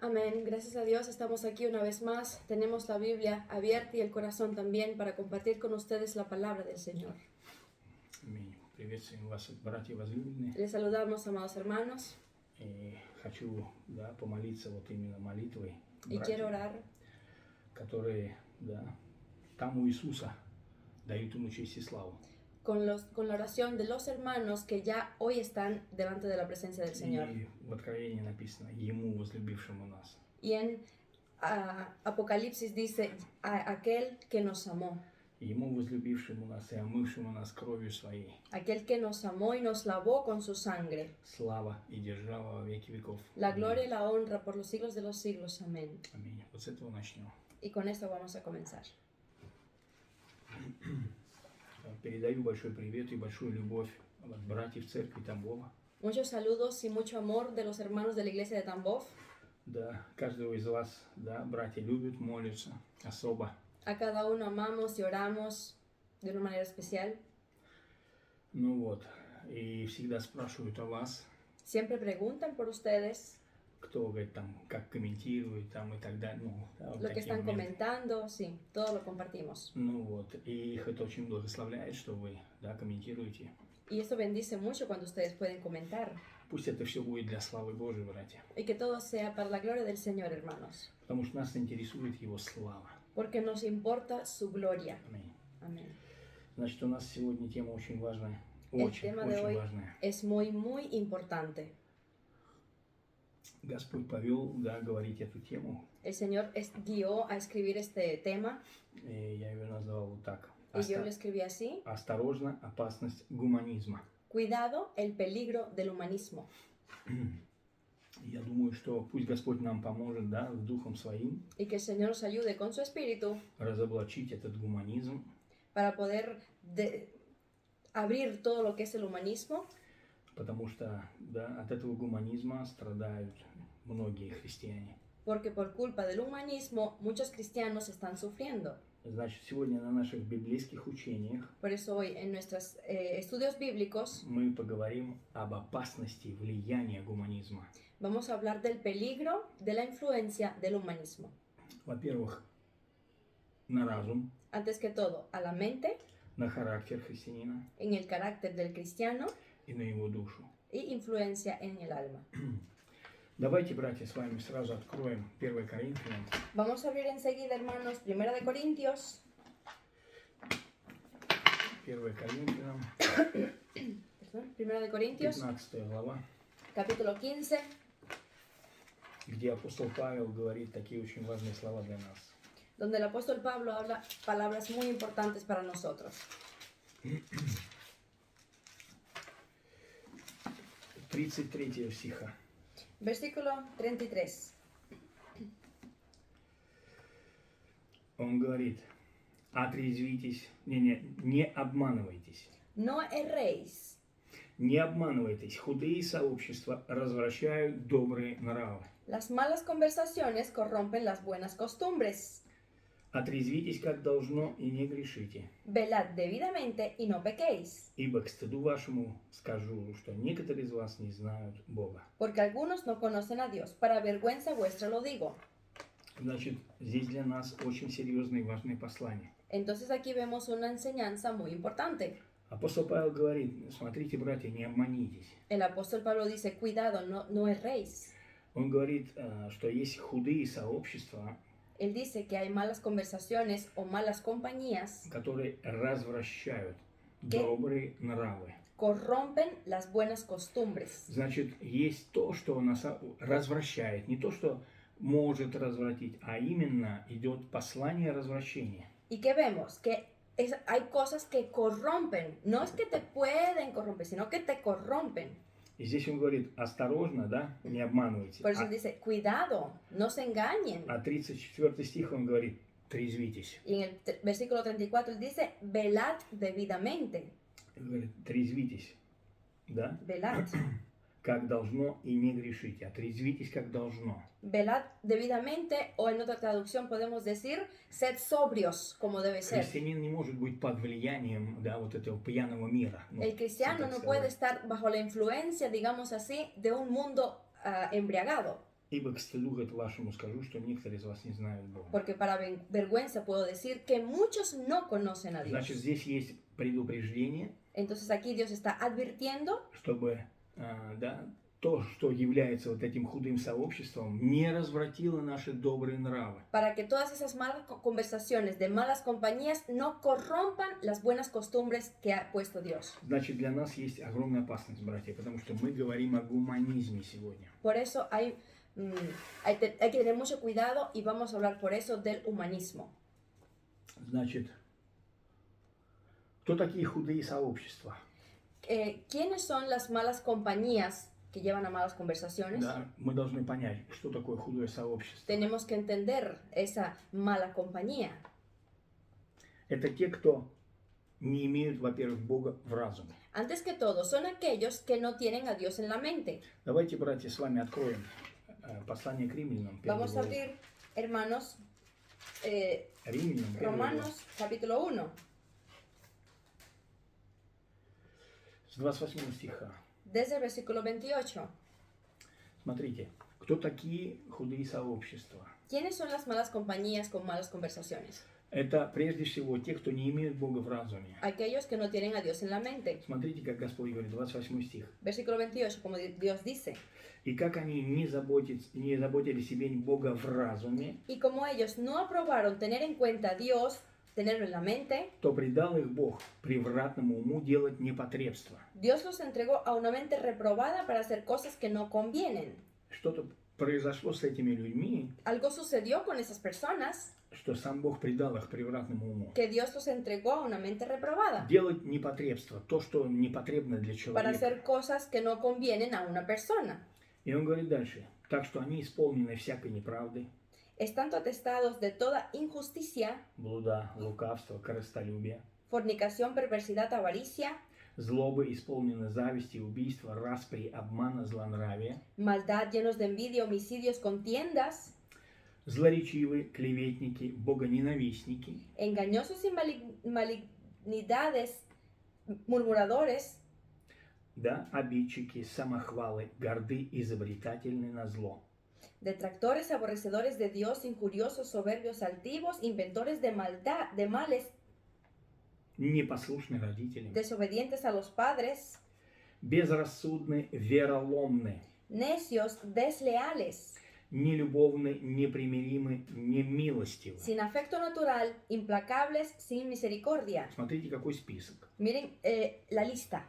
Amén. Gracias a Dios estamos aquí una vez más. Tenemos la Biblia abierta y el corazón también para compartir con ustedes la palabra del Señor. Аминь. Приветствуем вас, братья возлюбленные. Les saludamos, amados hermanos, И хочу помолиться вот именно молитвой y quiero orar которые там у Иисуса дают ему честь и славу. con la oración de los hermanos que ya hoy están delante de la presencia del Señor. И в Откровении написано «Ему, возлюбившему нас». Y en Apocalipsis dice, a aquel que nos amó. Ему, возлюбившему нас и омывшему нас кровью своей. Aquel que nos amó y nos lavó con su sangre. Слава и держава во веки веков. La gloria y la honra por los siglos de los siglos. Amén. Аминь. Вот с этого начнем. Y con esto vamos a comenzar. Передаю большой привет и большую любовь от братьев церкви Тамбова. Muchos saludos y mucho amor de los hermanos de la iglesia de Tambov. Да, каждого из вас, братья любят, молятся особо. A cada uno amamos y oramos de una manera especial. Ну вот, и всегда спрашивают о вас. Siempre preguntan por ustedes. Кто, говорит, там, как комментирует, там, и так далее. Вот lo que están comentando, sí, todo lo compartimos. Ну вот, и их это очень благословляет, что вы, комментируете. Y eso bendice mucho cuando ustedes pueden comentar. Пусть это все будет для славы Божьей, братья. Y que todo sea para la gloria del Señor, hermanos. Потому что нас интересует Его слава. Porque nos importa su gloria. Аминь. Amén. Значит, у нас сегодня тема очень важная. El Очень, tema de очень hoy важная. es muy, muy importante. Господь повел, говорить эту тему. El Señor guió a escribir este tema. И я ее назвал вот так. Y yo lo escribí así. Осторожно, опасность гуманизма. Cuidado, el peligro del humanismo. Я думаю, что пусть Господь нам поможет, с Духом Своим. Y que el Señor nos ayude con su espíritu. Разоблачить этот гуманизм. Para poder abrir todo lo que es el humanismo. Потому что, от этого гуманизма страдают многие христиане. Porque por culpa del humanismo muchos cristianos están sufriendo. Значит, сегодня на наших библейских учениях Por eso hoy en nuestros estudios bíblicos мы поговорим об опасности влияния гуманизма. Vamos a hablar del peligro de la influencia del humanismo. Во-первых, на разум. Antes que todo, a la mente, на характер христианина. En el carácter del cristiano. И на его душу. Y influencia en el alma. Давайте, братья, с вами сразу откроем 1 Коринфянам. Vamos a abrir enseguida, hermanos, 1 de Corintios. 1 Коринфянам. 1 de Corintios. 15 глава. Capítulo 15. Где апостол Павел говорит такие очень важные слова для нас. Donde el apóstol Pablo habla palabras muy importantes para nosotros. 33 стиха. Versículo 33. Он говорит, отрезвитесь, не обманывайтесь. No erréis. Не обманывайтесь, худые сообщества развращают добрые нравы. Las malas conversaciones corrompen las buenas costumbres. Отрезвитесь, как должно, и не грешите. Velad debidamente y no pequéis. Ибо к стыду вашему скажу, что некоторые из вас не знают Бога. Porque algunos no conocen a Dios. Para vergüenza vuestra lo digo. Значит, здесь для нас очень серьезное и важное послание. Entonces aquí vemos una enseñanza muy importante. Апостол Павел говорит, смотрите, братья, не обманитесь. El apóstol Pablo dice, cuidado, no erréis. Он говорит, что есть худые сообщества, Él dice que hay malas conversaciones o malas compañías которые развращают добрые нравы. Corrompen las buenas costumbres. Значит, есть то, что нас развращает, не то, что может развратить, а именно идет послание развращения. ¿Y qué vemos? Que hay cosas que corrompen. No es que te pueden corromper, sino que te corrompen. И здесь он говорит, осторожно, не обманывайте. Por eso dice, cuidado, no se engañen. А 34 стих он говорит, трезвитесь. Y en el versículo 34 él dice, velad debidamente. Он говорит, трезвитесь, Velad. Как должно и не грешите. Отрезвитесь, как должно. Velad debidamente, o en otra traducción podemos decir, sed sobrios, como debe ser. Христианин не может быть под влиянием, вот этого пьяного мира. El cristiano no puede estar bajo la influencia, digamos así, de un mundo embriagado. Ибо к стыду говорит, вашему скажу, что некоторые из вас не знают Бога. Porque para vergüenza puedo decir que muchos no conocen a Dios. Значит, здесь есть предупреждение, Entonces aquí Dios está advirtiendo чтобы да, то, что является вот этим худым сообществом, не развратило наши добрые нравы. para que todas esas malas conversaciones de malas compañías no corrompan las buenas costumbres que ha puesto Dios. Значит, для нас есть огромная опасность, братья, потому что мы говорим о гуманизме сегодня. Por eso hay que tener mucho cuidado y vamos a hablar por eso del humanismo. Значит, кто такие худые сообщества? ¿Quiénes son las malas compañías que llevan a malas conversaciones? Да, мы должны понять, что такое худое сообщество. Tenemos que entender esa mala compañía. Это те, кто не имеют, во-первых, Бога в разуме. Antes que todo, son aquellos que no tienen a Dios en la mente. Давайте, братья, с вами откроем послание к римлянам. Vamos a abrir, hermanos, Римлянам, первый глава. Romanos capítulo 1, С 28 стиха. desde el versículo 28. Смотрите, кто такие худые сообщества? ¿Quiénes son las malas compañías con malas conversaciones? Это прежде всего те, кто не имеют Бога в разуме. Aquellos que no tienen a Dios en la mente. Смотрите, как Господь говорит, 28 стих. Versículo 28, como Dios dice. И как они не заботились иметь Бога в разуме, Y como ellos no aprobaron tener en cuenta a Dios, tenerlo en la mente, то предал их Бог превратному уму делать непотребство. Dios los entregó a una mente reprobada para hacer cosas que no convienen. Что-то произошло с этими людьми, Algo sucedió con esas personas что сам Бог предал их превратному уму. que Dios los entregó a una mente reprobada Делать непотребство, то, что непотребно для para человека. hacer cosas que no convienen a una persona. И он говорит дальше. Так что они исполнены всякой неправды, Estando atestados de toda injusticia, блуда, лукавства, корыстолюбия, fornicación, perversidad, avaricia, злобы, исполнены зависти, убийства, распри, обмана, злонравия, maldad, llenos de envidia, homicidios, contiendas, злоречивые, клеветники, богоненавистники, engañosos y malignidades, murmuradores, да, обидчики, самохвалы, горды, изобретательны на зло, detractores, aborrecedores de Dios, injuriosos, soberbios, altivos, inventores de maldad, de males, непослушны родителям, desobedientes a los padres, безрассудны, вероломны, necios, desleales, нелюбовны, непримиримы, немилостивы. sin afecto natural, implacables, sin misericordia. Смотрите, какой список. Miren la lista.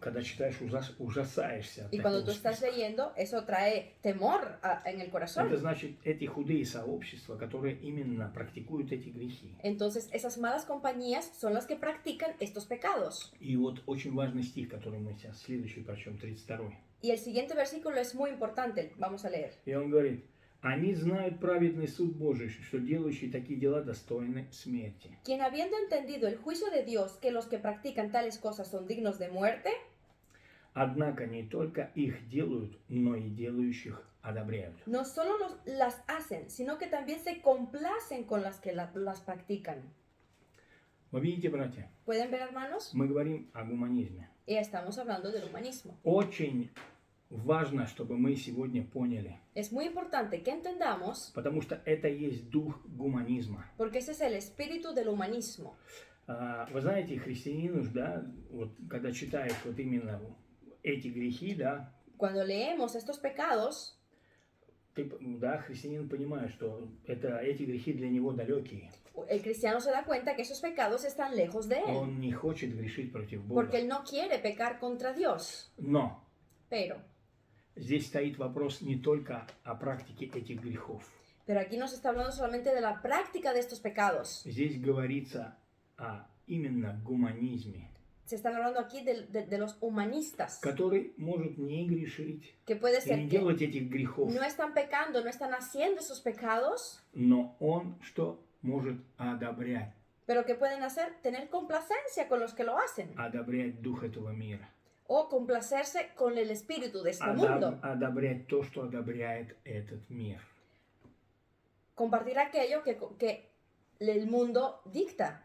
Когда читаешь, ужасаешься от Y cuando такого tú estás списка. leyendo, eso trae temor en el corazón. Это значит, эти худые сообщества, которые именно практикуют эти грехи. Entonces, esas malas compañías son las que practican estos pecados. И вот очень важный стих, который мы сейчас следующий прочтем, 32. Y el siguiente versículo es muy importante. Vamos a leer. И он говорит, они знают праведный суд Божий, что делающие такие дела достойны смерти. Quien habiendo entendido el juicio de Dios, que los que practican tales cosas son dignos de muerte, Однако не только их делают, но и делающих одобряют. no solo las hacen, sino que también se complacen con las que las practican. Вы видите, братья, ¿Pueden ver, hermanos? мы говорим о гуманизме. Y estamos hablando del humanismo. Очень важно, чтобы мы сегодня поняли, Es muy importante que entendamos, потому что это есть дух гуманизма. porque ese es el espíritu del humanismo. Вы знаете, христианину, да, вот когда читаешь вот именно эти грехи, да, Cuando leemos estos pecados, ты, да, христианин понимает, что эти грехи для него далекие. el cristiano se da cuenta que esos pecados están lejos de él, Он не хочет грешить против Бога. porque él no quiere pecar contra Dios. Но Pero здесь стоит вопрос не только о практике этих грехов. aquí no se está hablando solamente de la práctica de estos pecados. Здесь говорится о именно гуманизме, Se están hablando aquí de los humanistas, который может не грешить que puede и ser не que делать этих грехов, no están pecando, no están haciendo esos pecados, но он что может одобрять, pero que pueden hacer, tener complacencia con los que lo hacen, одобрять дух этого мира, o complacerse con el espíritu de este mundo, одобрять то, что одобряет этот мир. compartir aquello que el mundo dicta.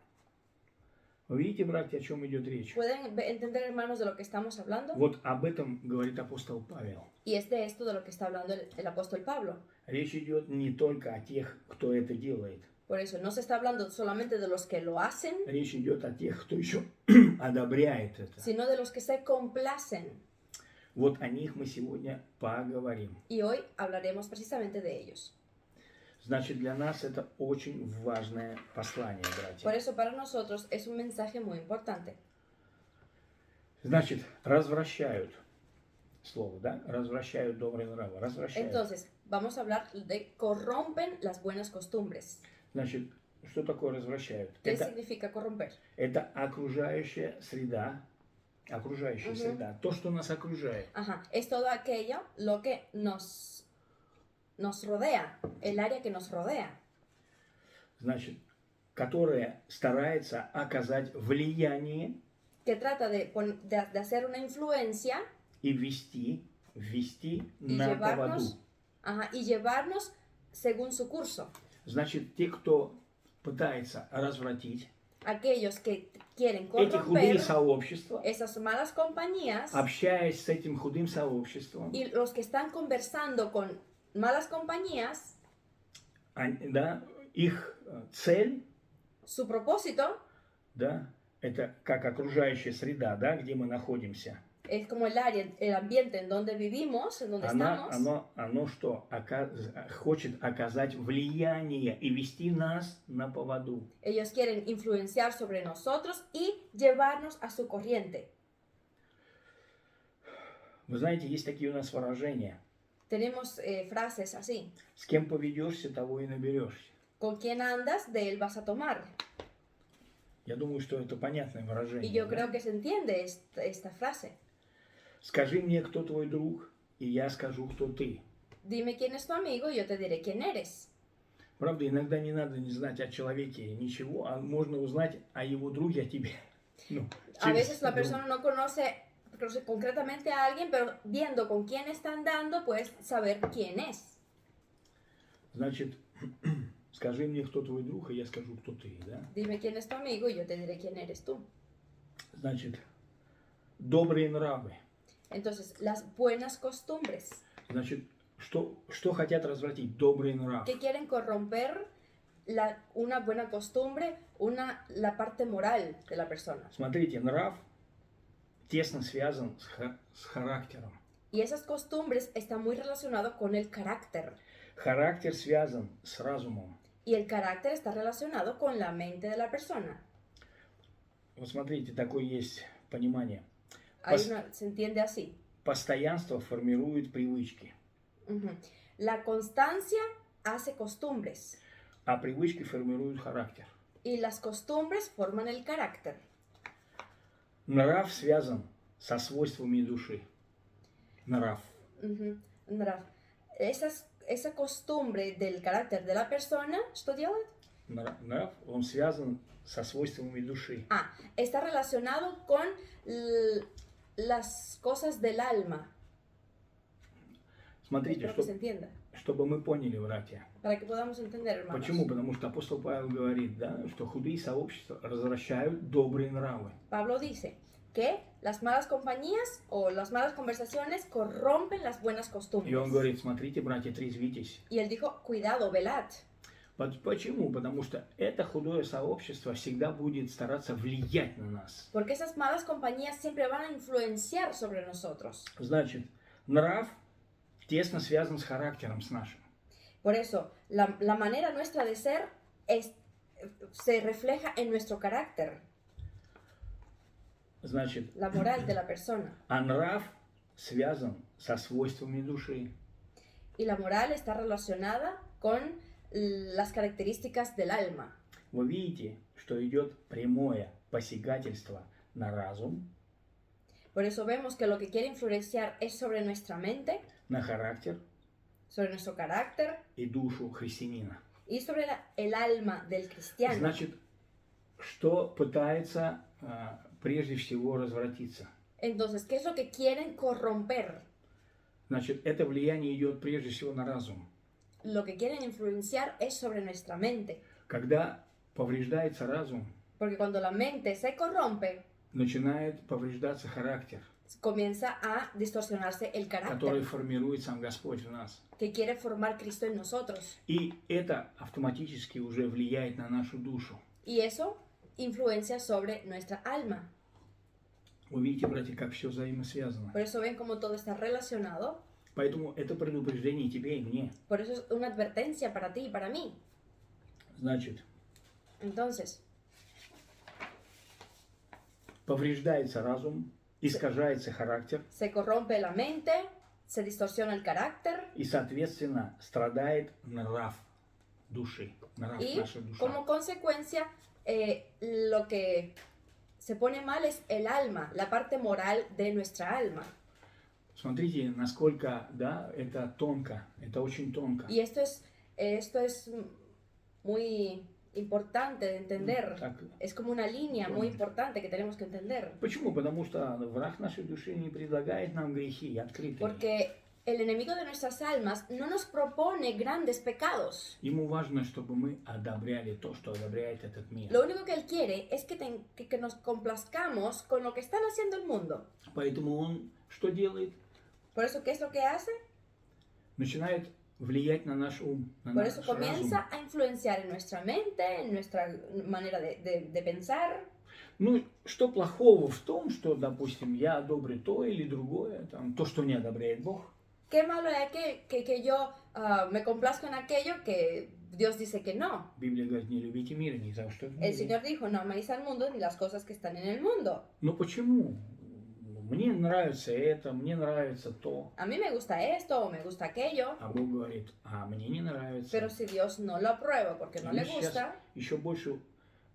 Вы видите, братья, о чем идет речь? ¿Pueden entender, hermanos, de lo que estamos hablando? Вот об этом говорит апостол Павел. Y es de esto de lo que está hablando el apóstol Pablo. Речь идет не только о тех, кто это делает. Por eso, no se está hablando solamente de los que lo hacen, Речь идет о тех, кто еще одобряет это. sino de los que se complacen. Вот о них мы сегодня поговорим. Y hoy hablaremos precisamente de ellos. Значит, для нас это очень важное послание, Por братья. eso para nosotros es un mensaje muy importante. Значит, развращают слово, да? Развращают добрые нравы, развращают. Entonces, vamos a hablar de corrompen las buenas costumbres. Значит, что такое развращают? ¿Qué significa corromper? Это окружающая среда, среда, то, что нас окружает. Ajá, es todo aquello lo que nos rodea, el área que nos rodea, Значит, которая старается оказать влияние que trata de hacer una influencia и ввести y на поводу. llevarnos según su curso. Значит, те, кто пытается развратить Aquellos que quieren эти худые corromper сообщества, esas malas compañías общаясь с этим худым сообществом, y los que están conversando con malas compañías, да, их цель, su propósito да, это как окружающая среда, да, где мы находимся. es como el área, el ambiente en donde vivimos, en donde estamos. Оно что? Хочет оказать влияние и вести нас на поводу. Ellos quieren influenciar sobre nosotros y llevarnos a su corriente. Вы знаете, есть такие у нас выражения. Tenemos frases así. С кем поведешься, того и наберешься. Con quien andas, de él vas a tomar. Я думаю, что это понятное выражение. Y yo да? creo que se entiende esta frase. Скажи мне, кто твой друг, и я скажу, кто ты. Dime quién es tu amigo y yo te diré quién eres. Правда, иногда не надо не знать о человеке ничего, а можно узнать о его друге, о тебе. Ну, A veces la друг. persona no conoce concretamente a alguien, pero viendo con quién está andando, puedes saber quién es. Значит, скажи мне, кто твой друг, и я скажу, кто ты, да? Dime quién es tu amigo y yo te diré quién eres tú. Значит, добрые нравы. Entonces, las buenas costumbres. Значит, что хотят развратить? Добрые нравы. Que quieren corromper una buena costumbre, la parte moral de la persona. Смотрите, нрав тесно связан с характером. Y esas costumbres están muy relacionadas con el carácter. Характер связан с разумом. Y el carácter está relacionado con la mente de la persona. Вот смотрите, такое есть понимание. Se entiende así. Постоянство формирует привычки, La constancia hace costumbres. а привычки формируют характер. Y las costumbres forman el carácter. Нрав связан со свойствами души. Нрав. Esa costumbre del carácter de la persona, что делает? Нрав, он связан со свойствами души. Está relacionado con las cosas del alma. Смотрите, Espero que se entienda. чтобы мы поняли, братья. Para que podamos entender, hermanos. Почему? Потому что апостол Павел говорит, да, что худые сообщества развращают добрые нравы. Pablo dice que las malas compañías o las malas conversaciones corrompen las buenas costumbres. И он говорит, смотрите, братья, трезвитесь. Y él dijo, cuidado, velad. Почему? Потому что это худое сообщество всегда будет стараться влиять на нас. Porque esas malas compañías siempre van a influenciar sobre nosotros. Значит, нрав тесно связан с характером, с нашим. Por eso, la manera nuestra de ser se refleja en nuestro carácter. Значит, La moral de la persona. а нрав связан со свойствами души. Y la moral está relacionada con las características del alma. Вы видите, что идет прямое посягательство на разум, Por eso vemos que lo que quiere influenciar es sobre nuestra mente, на характер sobre nuestro carácter и душу христианина. y sobre el alma del cristiano. Значит, что пытается прежде всего развратиться? Entonces, ¿qué es lo que quieren corromper? Значит, это влияние идет прежде всего на разум. Lo que quieren influenciar es sobre nuestra mente. Когда повреждается разум, Porque cuando la mente se corrompe, начинает повреждаться характер, comienza a distorsionarse el который carácter формирует сам Господь в нас. que quiere formar Cristo en nosotros. И это автоматически уже влияет на нашу душу. Y eso influencia sobre nuestra alma. Вы видите, братья, как все взаимосвязано. Por eso ven cómo todo está relacionado. Поэтому это предупреждение тебе и мне. Por eso es una advertencia para ti y para mí. Значит, Entonces, повреждается разум, искажается характер, se corrompe la mente, se distorsiona el carácter и, соответственно, страдает нрав души, нрав y нашей души. como consecuencia lo que se pone mal es el alma, la parte moral de nuestra alma. Смотрите, насколько, да, это тонко, это очень тонко. Y esto es muy importante de entender. Так, Es como una línea muy importante que tenemos que entender. почему? Потому что враг нашей души не предлагает нам грехи открытые. Porque el enemigo de nuestras almas no nos propone grandes pecados. Ему важно, чтобы мы одобряли то, что одобряет этот мир. Lo único que él quiere es que nos complazcamos con lo que están haciendo el mundo. Поэтому он что делает? Por eso, ¿qué es lo que hace? Начинает влиять на наш ум, на Por наш eso разум. comienza a influenciar en nuestra mente, en nuestra manera de pensar. Ну, что плохого в том, что, допустим, я одобрю то или другое, там, то, что не одобряет Бог? ¿Qué malo es que yo me complazco en aquello que Dios dice que no? Библия говорит, не любите мир, не за что в El мире. Señor dijo, no améis al mundo ni las cosas que están en el mundo. Но почему? Мне нравится это, мне нравится то. A mí me gusta esto o me gusta aquello, А Бог говорит, а мне не нравится. pero si Dios no lo aprueba porque no Мы le сейчас gusta, еще больше,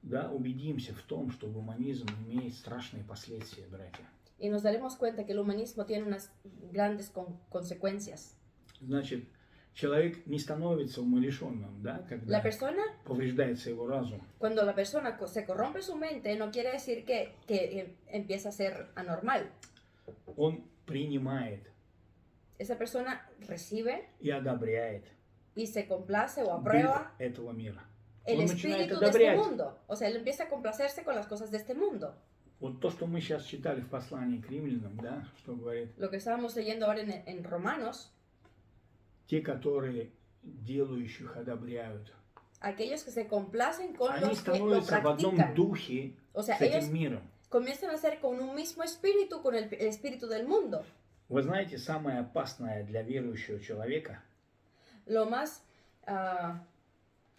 да, убедимся в том, что гуманизм имеет страшные последствия, братья. y nos daremos cuenta que el humanismo tiene unas grandes consecuencias. Значит, человек не становится умалишенным, да, La когда persona, повреждается его разум. cuando la persona se corrompe su mente, no quiere decir que empieza a ser anormal. Он принимает Esa persona recibe и одобряет y se complace o дух aprueba этого мира. el Он начинает espíritu de este одобрять. mundo. O sea, él empieza a complacerse con las cosas de este mundo. Вот то, что мы сейчас читали в послании к римлянам, да, что говорит, Lo que estábamos leyendo ahora en Romanos, те, которые делающих одобряют, aquellos que se complacen con они los que lo становятся в одном practican. духе O sea, с этим ellos миром. comienzan a ser con un mismo espíritu, con el espíritu del mundo. Вы знаете, самое опасное для верующего человека Lo más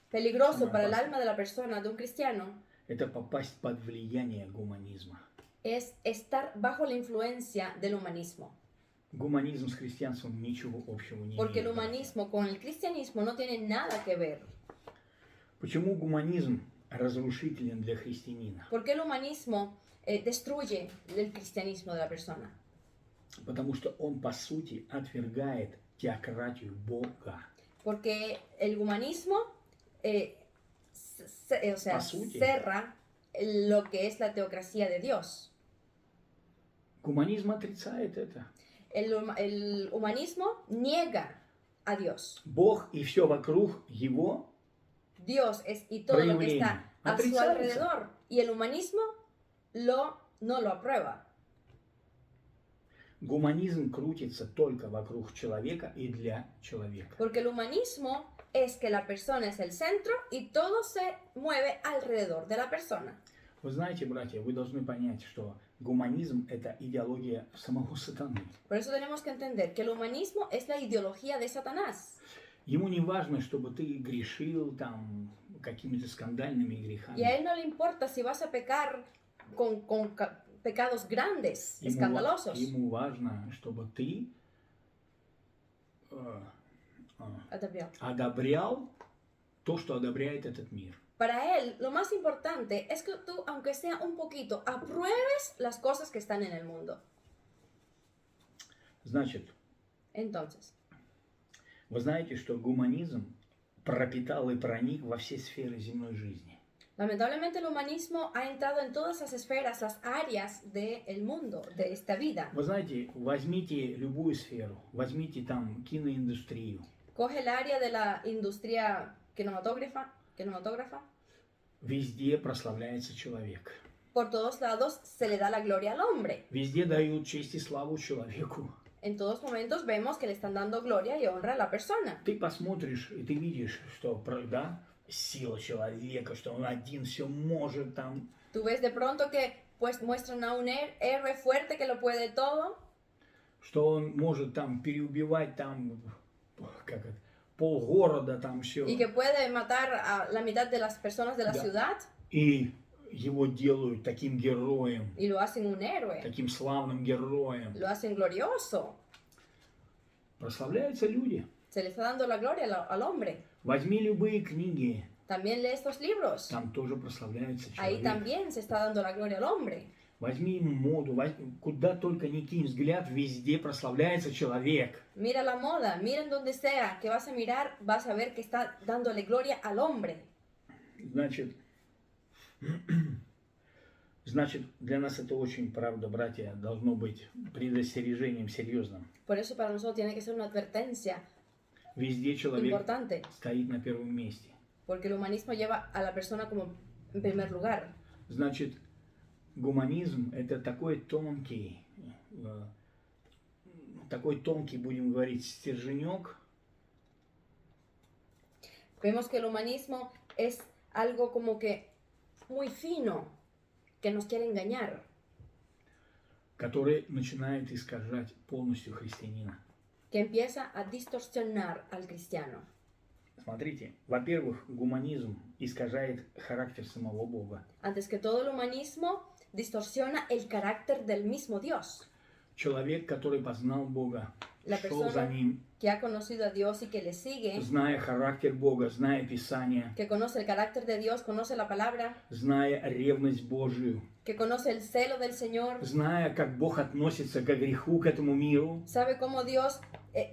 peligroso Самое para el опасное. alma de la persona, de un cristiano, это попасть под влияние гуманизма. es estar bajo la influencia del humanismo. Гуманизм с христианством ничего общего не Porque el имеет. humanismo con el cristianismo no tiene nada que ver. Почему гуманизм разрушителен для христианина? Porque el humanismo destruye el cristianismo de la persona. Потому что он, по сути, отвергает теократию Бога. Porque el humanismo o sea, По сути. cerra lo que es la teocracia de Dios. Гуманизм отрицает это. El humanismo niega a Dios. Бог и все вокруг его Dios es y todo lo que Проявление. está a su Отрицается. alrededor. Y el humanismo no lo aprueba. Гуманизм крутится только вокруг человека и для человека. Porque el humanismo es que la persona es el centro y todo se mueve alrededor de la persona. Вы знаете, братья, вы должны понять, что гуманизм – это идеология самого сатаны. Por eso tenemos que entender que el humanismo es la ideología de Satanás. Ему не важно, чтобы ты грешил там какими-то скандальными Y a грехами. él no le importa si vas a pecar con pecados grandes, Ему, escandalosos. ему важно, чтобы ты одобрял то, что одобряет этот мир. Para él, lo más importante es que tú, aunque sea un poquito, apruebes las cosas que están en el mundo. Значит, Entonces, вы знаете, что гуманизм пропитал и проник во все сферы земной жизни. lamentablemente el humanismo ha entrado en todas las esferas, las áreas del mundo, de esta vida. Вы знаете, возьмите любую сферу, возьмите там киноиндустрию. Coge el área de la industria cinematográfica, Везде прославляется человек. Por todos lados se le da la gloria al hombre. Везде дают честь и славу человеку. En todos momentos vemos que le están dando gloria y honra a la persona. Ты посмотришь, и ты видишь, что, да, сила человека, что он один все может там. Tú ves de pronto que pues muestran a un héroe fuerte que lo puede todo. Что он может там переубивать там, как это, полгорода там все. Y que puede matar a la mitad de las personas de la Да. ciudad. И его делают таким героем, Y lo hacen un héroe. таким славным героем. Lo hacen glorioso. Прославляются люди. Se le está dando la gloria al hombre. Возьми любые книги, También lee estos libros. там тоже прославляется Ahí человек. también se está dando la gloria al hombre. Возьми моду, куда только ни кинь взгляд, везде прославляется человек. Mira la moda, mira en donde sea que vas a mirar, vas a ver que está dándole gloria al hombre. Значит, для нас это очень, правда, братья, должно быть предостережением серьезным. Por eso para nosotros tiene que ser una advertencia Везде человек importante, стоит на первом месте. porque el humanismo lleva a la persona como en primer lugar. Значит, гуманизм это такой тонкий, будем говорить, стерженек, Vemos que el humanismo es algo como que muy fino, que nos quiere engañar, который начинает искажать полностью христианина. que empieza a distorsionar al cristiano. Смотрите, во-первых, гуманизм искажает характер самого Бога. Antes que todo, el humanismo distorsiona el carácter del mismo Dios. Человек, который познал Бога, La шел за persona Ним, que ha conocido a Dios y que le sigue, зная характер Бога, зная Писание, que conoce el carácter de Dios, conoce la palabra, зная ревность Божию, que conoce el celo del Señor, зная, как Бог относится к греху, к этому миру, sabe cómo Dios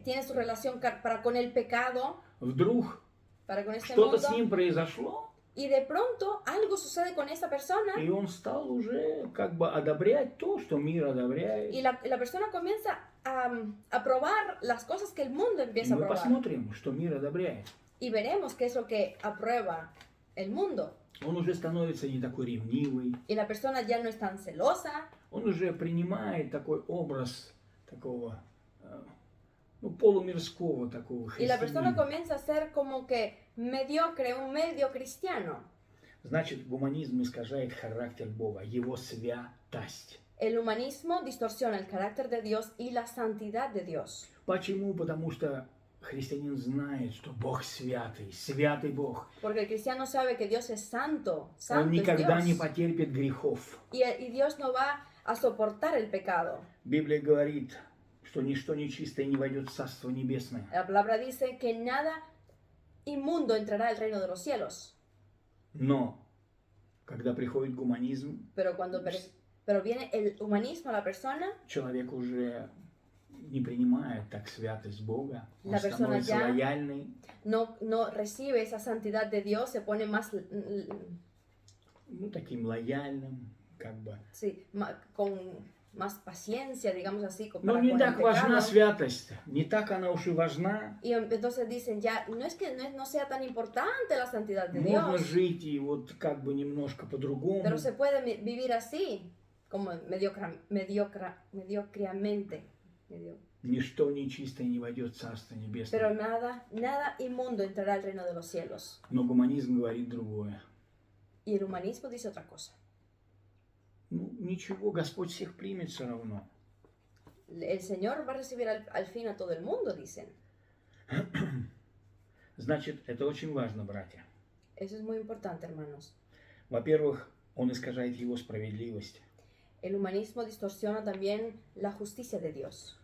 tiene su relación para con el pecado, вдруг para con este что-то с mundo, ним произошло, y de pronto algo sucede con esa persona и он стал уже как бы одобрять то, что мир одобряет. y la persona comienza a probar las cosas que el mundo И empieza a мы probar. посмотрим, что мир одобряет. Y veremos qué es lo que aprueba el mundo. Он уже становится не такой ревнивый, Y la persona ya no es tan celosa, он уже принимает такой образ такого, полумирского такого y la persona христианина. comienza a ser como que mediocre, un medio cristiano. Значит, гуманизм искажает характер Бога, его святость. El humanismo distorsiona el carácter de Dios y la santidad de Dios. Почему? Потому что христианин знает, что Бог святый, святый Бог. Porque el cristiano sabe que Dios es santo, Он santo es никогда не Dios. потерпит грехов. Y Dios no va a soportar el pecado. Библия говорит, что ничто нечистое не войдет в Царство Небесное. La palabra dice que nada inmundo entrará al reino de los cielos. Но, когда приходит гуманизм, Pero viene el humanismo a la persona, человек уже не принимает так святость Бога. Он La persona становится ya лояльный, no recibe esa santidad de Dios, se pone más, таким лояльным, как бы. sí, con más paciencia, digamos así, Но para не con el так важна pecado. святость, не так она уж и важна. Y entonces dicen, ya, no es que no sea tan importante la santidad de Можно Dios, жить и вот как бы немножко по-другому. pero se puede vivir así, como mediocremente. Ничто нечистое не войдет в Царство Pero Небесное. nada inmundo entrará al reino de los cielos. Но гуманизм говорит другое. Y el humanismo dice otra cosa. Ничего, Господь всех примет все равно. El Señor va a recibir al fin a todo el mundo, dicen. Значит, это очень важно, братья. Eso es muy importante, hermanos. Во-первых, он искажает его справедливость. El humanismo distorsiona también la justicia de Dios.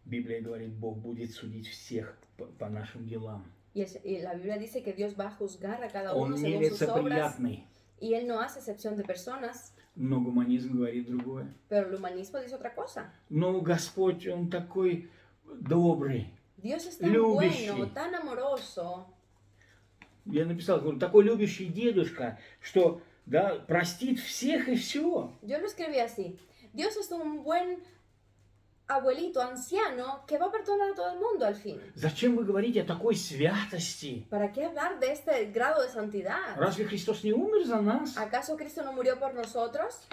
Библия говорит, Бог будет судить всех по нашим делам. Y la Biblia dice que Dios va a juzgar a cada Он uno не según sus obras. лицеприятный. Y Él no hace excepción de personas. Но гуманизм говорит другое. Pero el humanismo dice otra cosa. Но Господь, Он такой добрый. Dios es tan Любящий. bueno, tan amoroso. Я написал, говорю, такой любящий дедушка, что да, простит всех и все. Yo lo escribí así. Dios es un buen abuelito, anciano, que va a perdonar a todo el mundo al fin. Зачем вы говорите о такой святости? ¿Para qué hablar de este grado de santidad? Разве Христос не умер за нас? ¿Acaso Cristo no murió por nosotros?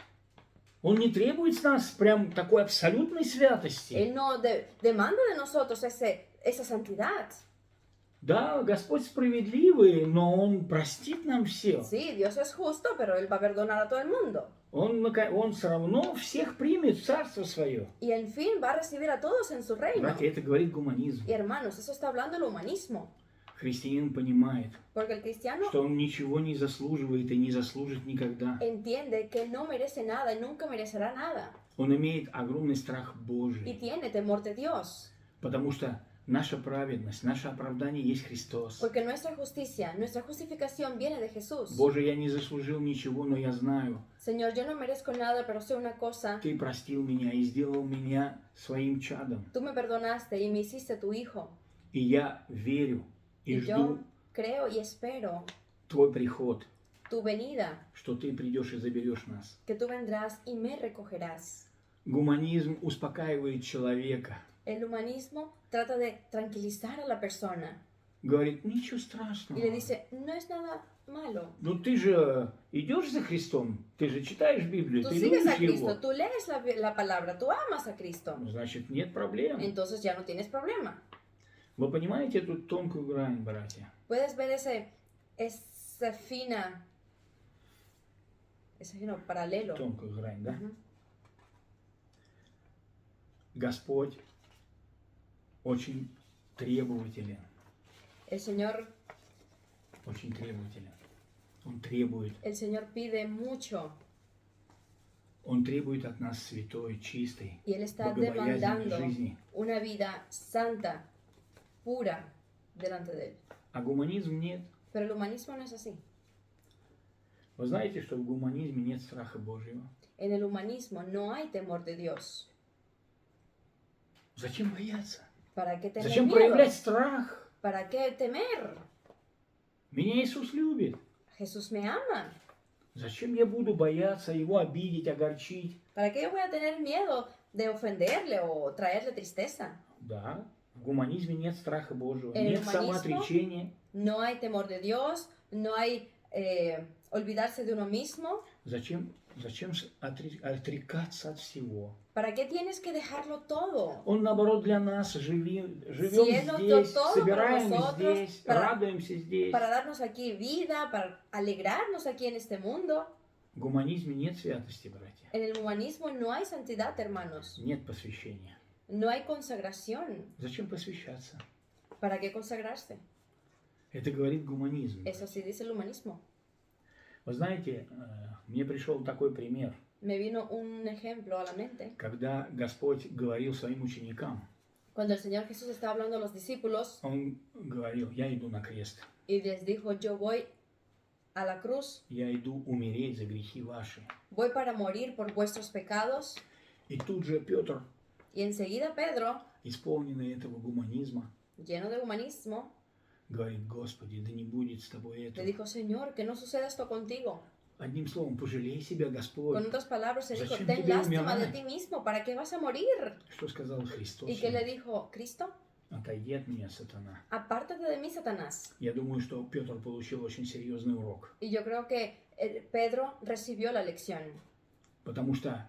Он не требует с нас прям такой абсолютной святости. Él no demanda de nosotros esa santidad. Да, Господь справедливый, но Он простит нам все. Sí, Dios es justo, pero Él va a perdonar a todo el mundo. Он все равно всех примет в Царство Свое. Y en fin va a recibir a todos en su reino. Братья, это говорит гуманизм. Y hermanos, eso está hablando el humanismo. Христианин понимает, Porque el cristiano что он ничего не заслуживает и не заслужит никогда. entiende que no merece nada y nunca merecerá nada. Он имеет огромный страх Y Божий, tiene temor de Dios. потому что наша праведность, наше оправдание есть Христос. Porque nuestra justicia, nuestra justificación viene de Jesús. Боже, я не заслужил ничего, но я знаю, Señor, yo no merezco nada, pero sé una cosa. Ты простил меня и сделал меня своим чадом. Tú me perdonaste y me hiciste tu hijo. И я верю и Y жду yo creo y espero Твой приход, tu venida, что Ты придешь и заберешь нас. que tú vendrás y me recogerás. Гуманизм успокаивает человека. El humanismo trata de tranquilizar a la persona Говорит, ничего y страшного. le dice, no es nada malo. Ну ты же идешь за Христом, ты же читаешь Библию, Tú ты sigues a любишь Cristo, Его. tú lees la palabra, tú amas a Cristo. Значит, нет проблем. Entonces ya no tienes problema. Вы понимаете эту тонкую грань, братья? Puedes ver ese fino paralelo. Тонкую грань, да? Ujú. Господь очень требователен. El Señor Очень требователен. Он требует. El Señor pide mucho Он требует от нас святой, чистой, y Él está богобоязненной demandando жизни. una vida santa, pura, delante de Él. А гуманизм нет. Pero el humanismo no es así. Вы знаете, что в гуманизме нет страха Божьего? En el humanismo no hay temor de Dios. Зачем бояться? ¿Para qué tener Зачем miedo? проявлять страх? ¿Para qué temer? Меня Иисус любит. Jesús me ama. Зачем я буду бояться Его обидеть, огорчить? ¿Para qué yo voy a tener miedo de ofenderle o traerle tristeza? Да, в гуманизме нет страха Божьего, El нет humanismo- самоотречения. No hay temor de Dios, no hay olvidarse de uno mismo. Зачем отрекаться от всего? ¿Para qué tienes que dejarlo todo? Он, наоборот, для нас живем Él nos dio здесь, todo para собираем nosotros, здесь, para- радуемся здесь. Para darnos aquí vida, para alegrarnos aquí en este mundo. В гуманизме нет святости, братья. En el humanismo no hay santidad, hermanos. Нет посвящения. No hay consagración. Зачем посвящаться? ¿Para qué consagrarse? Это говорит гуманизм. Eso sí dice el humanismo. Вы знаете, мне пришел такой пример, Me vino un ejemplo a la mente. когда Господь говорил своим ученикам. Cuando el Señor Jesús estaba hablando a los discípulos Он говорил, я иду на крест, y les dijo, yo voy a la cruz, я иду умереть за грехи ваши. voy para morir por vuestros pecados. И тут же Петр, Y enseguida Pedro, исполненный этого гуманизма, lleno de humanismo, говорит, Господи, да не будет с тобой le этого. dijo, Señor, que no suceda esto contigo. Одним словом, пожалей себя, Господь. Con otras palabras, se dijo, Зачем ten тебе lástima de умирать? ti mismo, ¿para qué vas a morir? Что сказал Христос? ¿Y qué le dijo Cristo? Отойди от меня, сатана. Apártate de mí, Satanás. Я думаю, что Петр получил очень серьезный урок. Y yo creo que Pedro recibió la lección. Потому что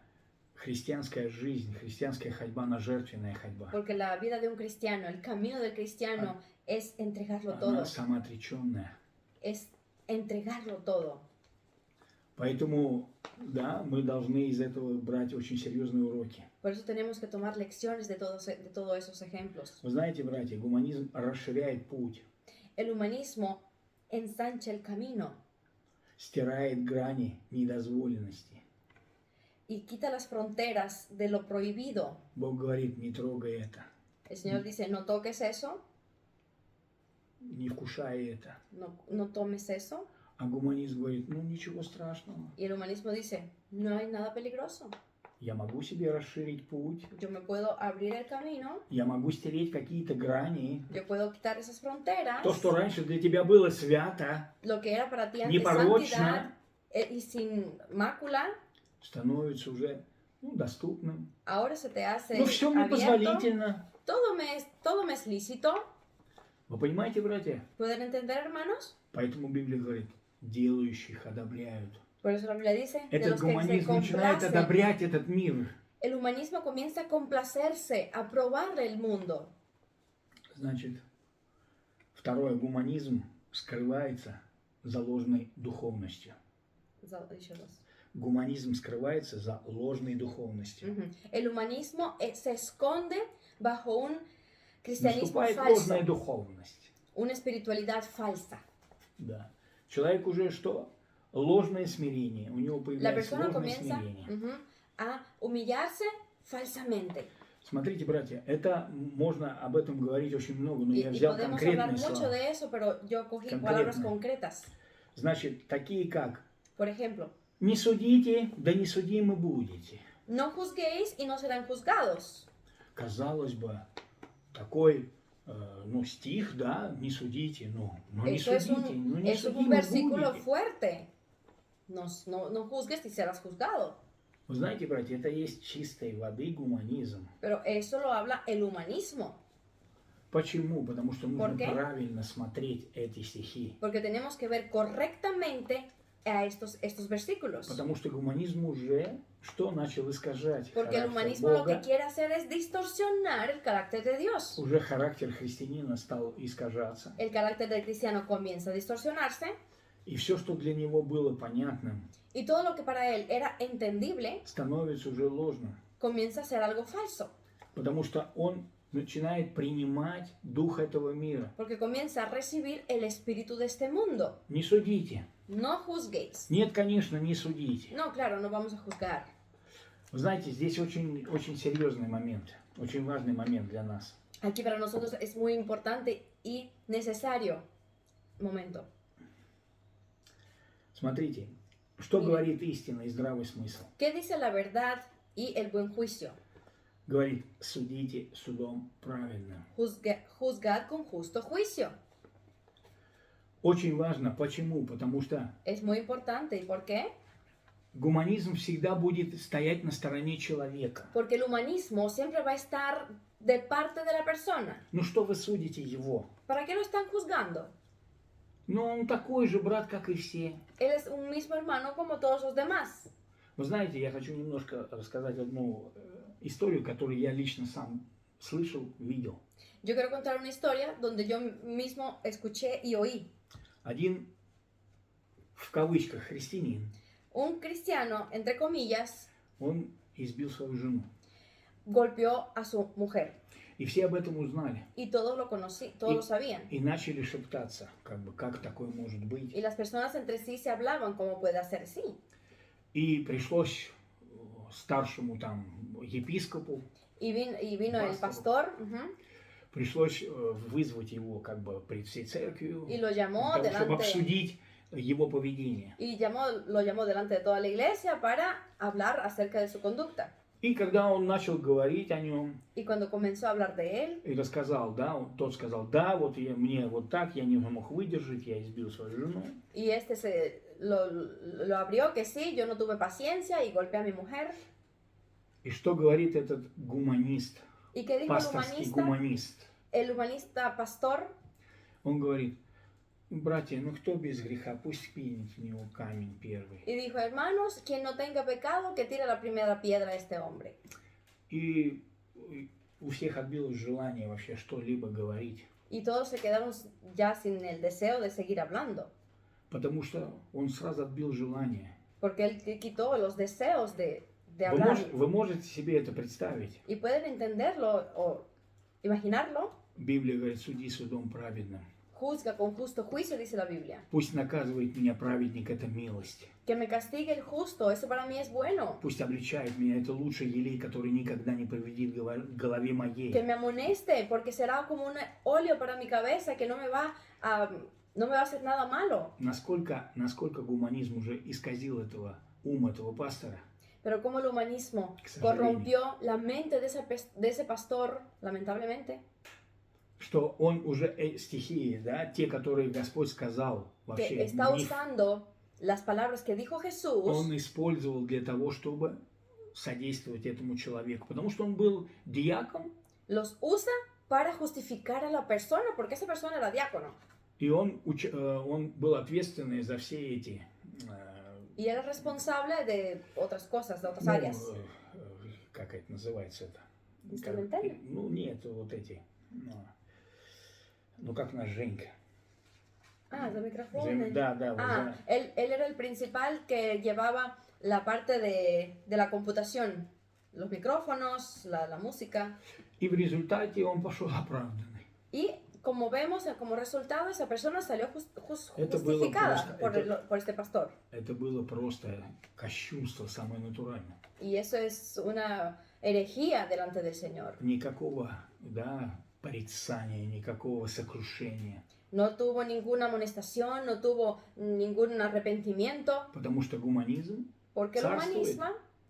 христианская жизнь, христианская ходьба, она жертвенная ходьба. Porque la vida de un cristiano, el camino del cristiano es entregarlo Она todo. самоотреченная. Es entregarlo todo. Поэтому, да, мы должны из этого брать очень серьезные уроки. Por eso tenemos que tomar lecciones de todos esos ejemplos. Вы знаете, братья, гуманизм расширяет путь, El humanismo ensancha el camino стирает грани недозволенности. y quita las fronteras de lo prohibido. Бог говорит, не трогай это, El Señor dice, no toques eso, не вкушай это. no tomes eso. А гуманизм говорит, ну ничего страшного. Y el humanismo dice, no hay nada peligroso. Я могу себе расширить путь, Yo me puedo abrir el camino, я могу стереть какие-то грани. yo puedo quitar esas fronteras. То, что раньше для тебя было свято, Lo que era para ti antes непорочно, santidad y sin mácula, становится уже доступным. Ahora se te hace Ну, все мне abierto. позволительно. Todo me es lícito. Вы понимаете, братья? ¿Pueden entender, hermanos? Поэтому Библия говорит, делающих одобряют. Por eso la Biblia dice, de Этот los que se гуманизм начинает complacen. одобрять этот мир. El humanismo comienza a complacerse, a probarle el mundo. Значит, второе, гуманизм скрывается за ложной духовностью. Еще раз. Гуманизм скрывается за ложной духовностью. Ujú. El humanismo se esconde bajo un cristianismo Наступает falso, ложная духовность. una espiritualidad falsa. Да. Человек уже что? Ложное смирение. У него La появляется persona ложное comienza смирение. a humillarse falsamente. Смотрите, братья, это можно об этом говорить очень много, но Y, я y взял podemos hablar конкретные mucho слова. de eso, pero yo cogí Concretно. palabras concretas. Значит, такие как Por ejemplo, «Не судите, да не судимы будете». no juzguéis y no serán juzgados. Казалось бы, такой стих, да, «Не судите», но не Eso es судите, ну не es un судимы versículo будете. fuerte. No juzgues y serás juzgado. Вы знаете, братья, это есть чистой воды гуманизм. Pero eso lo habla el humanismo. Почему? Потому что нужно ¿Por qué? правильно смотреть эти стихи. Porque tenemos que ver correctamente a estos versículos. Потому что гуманизм уже что начал искажать Porque el характер humanismo lo que Бога, quiere hacer es distorsionar el carácter de Dios. уже характер христианина стал искажаться. El carácter del cristiano comienza a distorsionarse И все, что для него было понятным, y todo lo que para él era entendible становится уже ложным. comienza a ser algo falso. Потому что он начинает принимать дух этого мира. Porque comienza a recibir el espíritu de este mundo. Не судите. No juzguéis. Нет, конечно, не судите. No, claro, no vamos a juzgar. Вы знаете, здесь очень, очень серьезный момент, очень важный момент для нас. Aquí para nosotros es muy importante y necesario. Momento. Смотрите, что Мир. говорит истина и здравый смысл? ¿Qué dice la verdad y el buen juicio? Говорит, судите судом правильным. Juzgad con justo juicio. Очень важно. Почему? Потому что Es muy importante. ¿Y por qué? гуманизм всегда будет стоять на стороне человека. Porque el humanismo siempre va a estar de parte de la persona. Ну что вы судите его? ¿Para qué lo están juzgando? Ну он такой же брат, как и все. Él es un mismo hermano como todos los demás. Вы знаете, я хочу немножко рассказать одну историю, которую я лично сам слышал, видел. Yo quiero contar una historia donde yo mismo escuché y oí. Один, в кавычках, христианин, Un cristiano, entre comillas, он избил свою жену. golpeó a su mujer. И все об этом узнали. Y todos lo sabían. И начали шептаться, как такое может быть. Y las personas entre sí se hablaban cómo puede hacer así. И пришлось старшему там епископу, Y vino el pastor пришлось вызвать его пред всей церковью, y lo llamó для того, чтобы delante, обсудить его поведение. lo llamó delante de toda la iglesia para hablar acerca de su conducta. И когда он начал говорить о нем, Y cuando comenzó a hablar de él, и рассказал, да, тот сказал, да, вот мне вот так, я не мог выдержать, я избил свою жену. y lo abrió que sí, yo no tuve paciencia y golpeé a mi mujer. И что говорит этот гуманист, ¿Y qué dijo пасторский гуманист? el humanista pastor? Он говорит, братья, ну кто без греха, пусть кинет в него камень первый. Y dijo, hermanos, quien no tenga pecado, que tire la primera piedra a este hombre. И у всех отбилось желание вообще что-либо говорить. Y todos se quedaron ya sin el deseo de seguir hablando. Потому что он сразу отбил желание. Porque él quitó los deseos de hablar. Вы можете себе это представить? Y pueden entenderlo o imaginarlo. Библия говорит, суди судом праведным. Juzga con justo juicio, dice la Biblia. Пусть наказывает меня праведник, это милость. Que me castigue el justo, eso para mí es bueno. Пусть обличает меня, это лучший елей, который никогда не повредит голове моей. Que me amoneste, porque será como un óleo para mi cabeza que no me va a hacer nada malo. Насколько гуманизм уже исказил ум этого пастора. Pero como el humanismo К сожалению. corrompió la mente de ese pastor, lamentablemente, Что он уже стихии, да, те, которые Господь сказал, вообще, que está usando las palabras que dijo Jesús, он использовал для того, чтобы содействовать этому человеку, потому что он был диакон, Los usa para justificar a la persona, porque esa persona era diácono. и он был ответственный за все эти Y era responsable de otras cosas, de otras ну, áreas. как это называется это? Инструментально? Ну нет, вот эти, ну как наш Женька. Ah, de micrófono. Да, вот Ah, él era el principal que llevaba la parte de la computación, los micrófonos, la música. И в результате он пошел оправданный. Y como vemos, como resultado, esa persona salió Это было justificada просто- por este pastor. Это было просто кощунство самое натуральное. Y eso es una herejía delante del Señor. Никакого, да, порицания, никакого сокрушения. No tuvo ninguna amonestación, no tuvo ningún arrepentimiento, Потому что гуманизм, porque Царствует.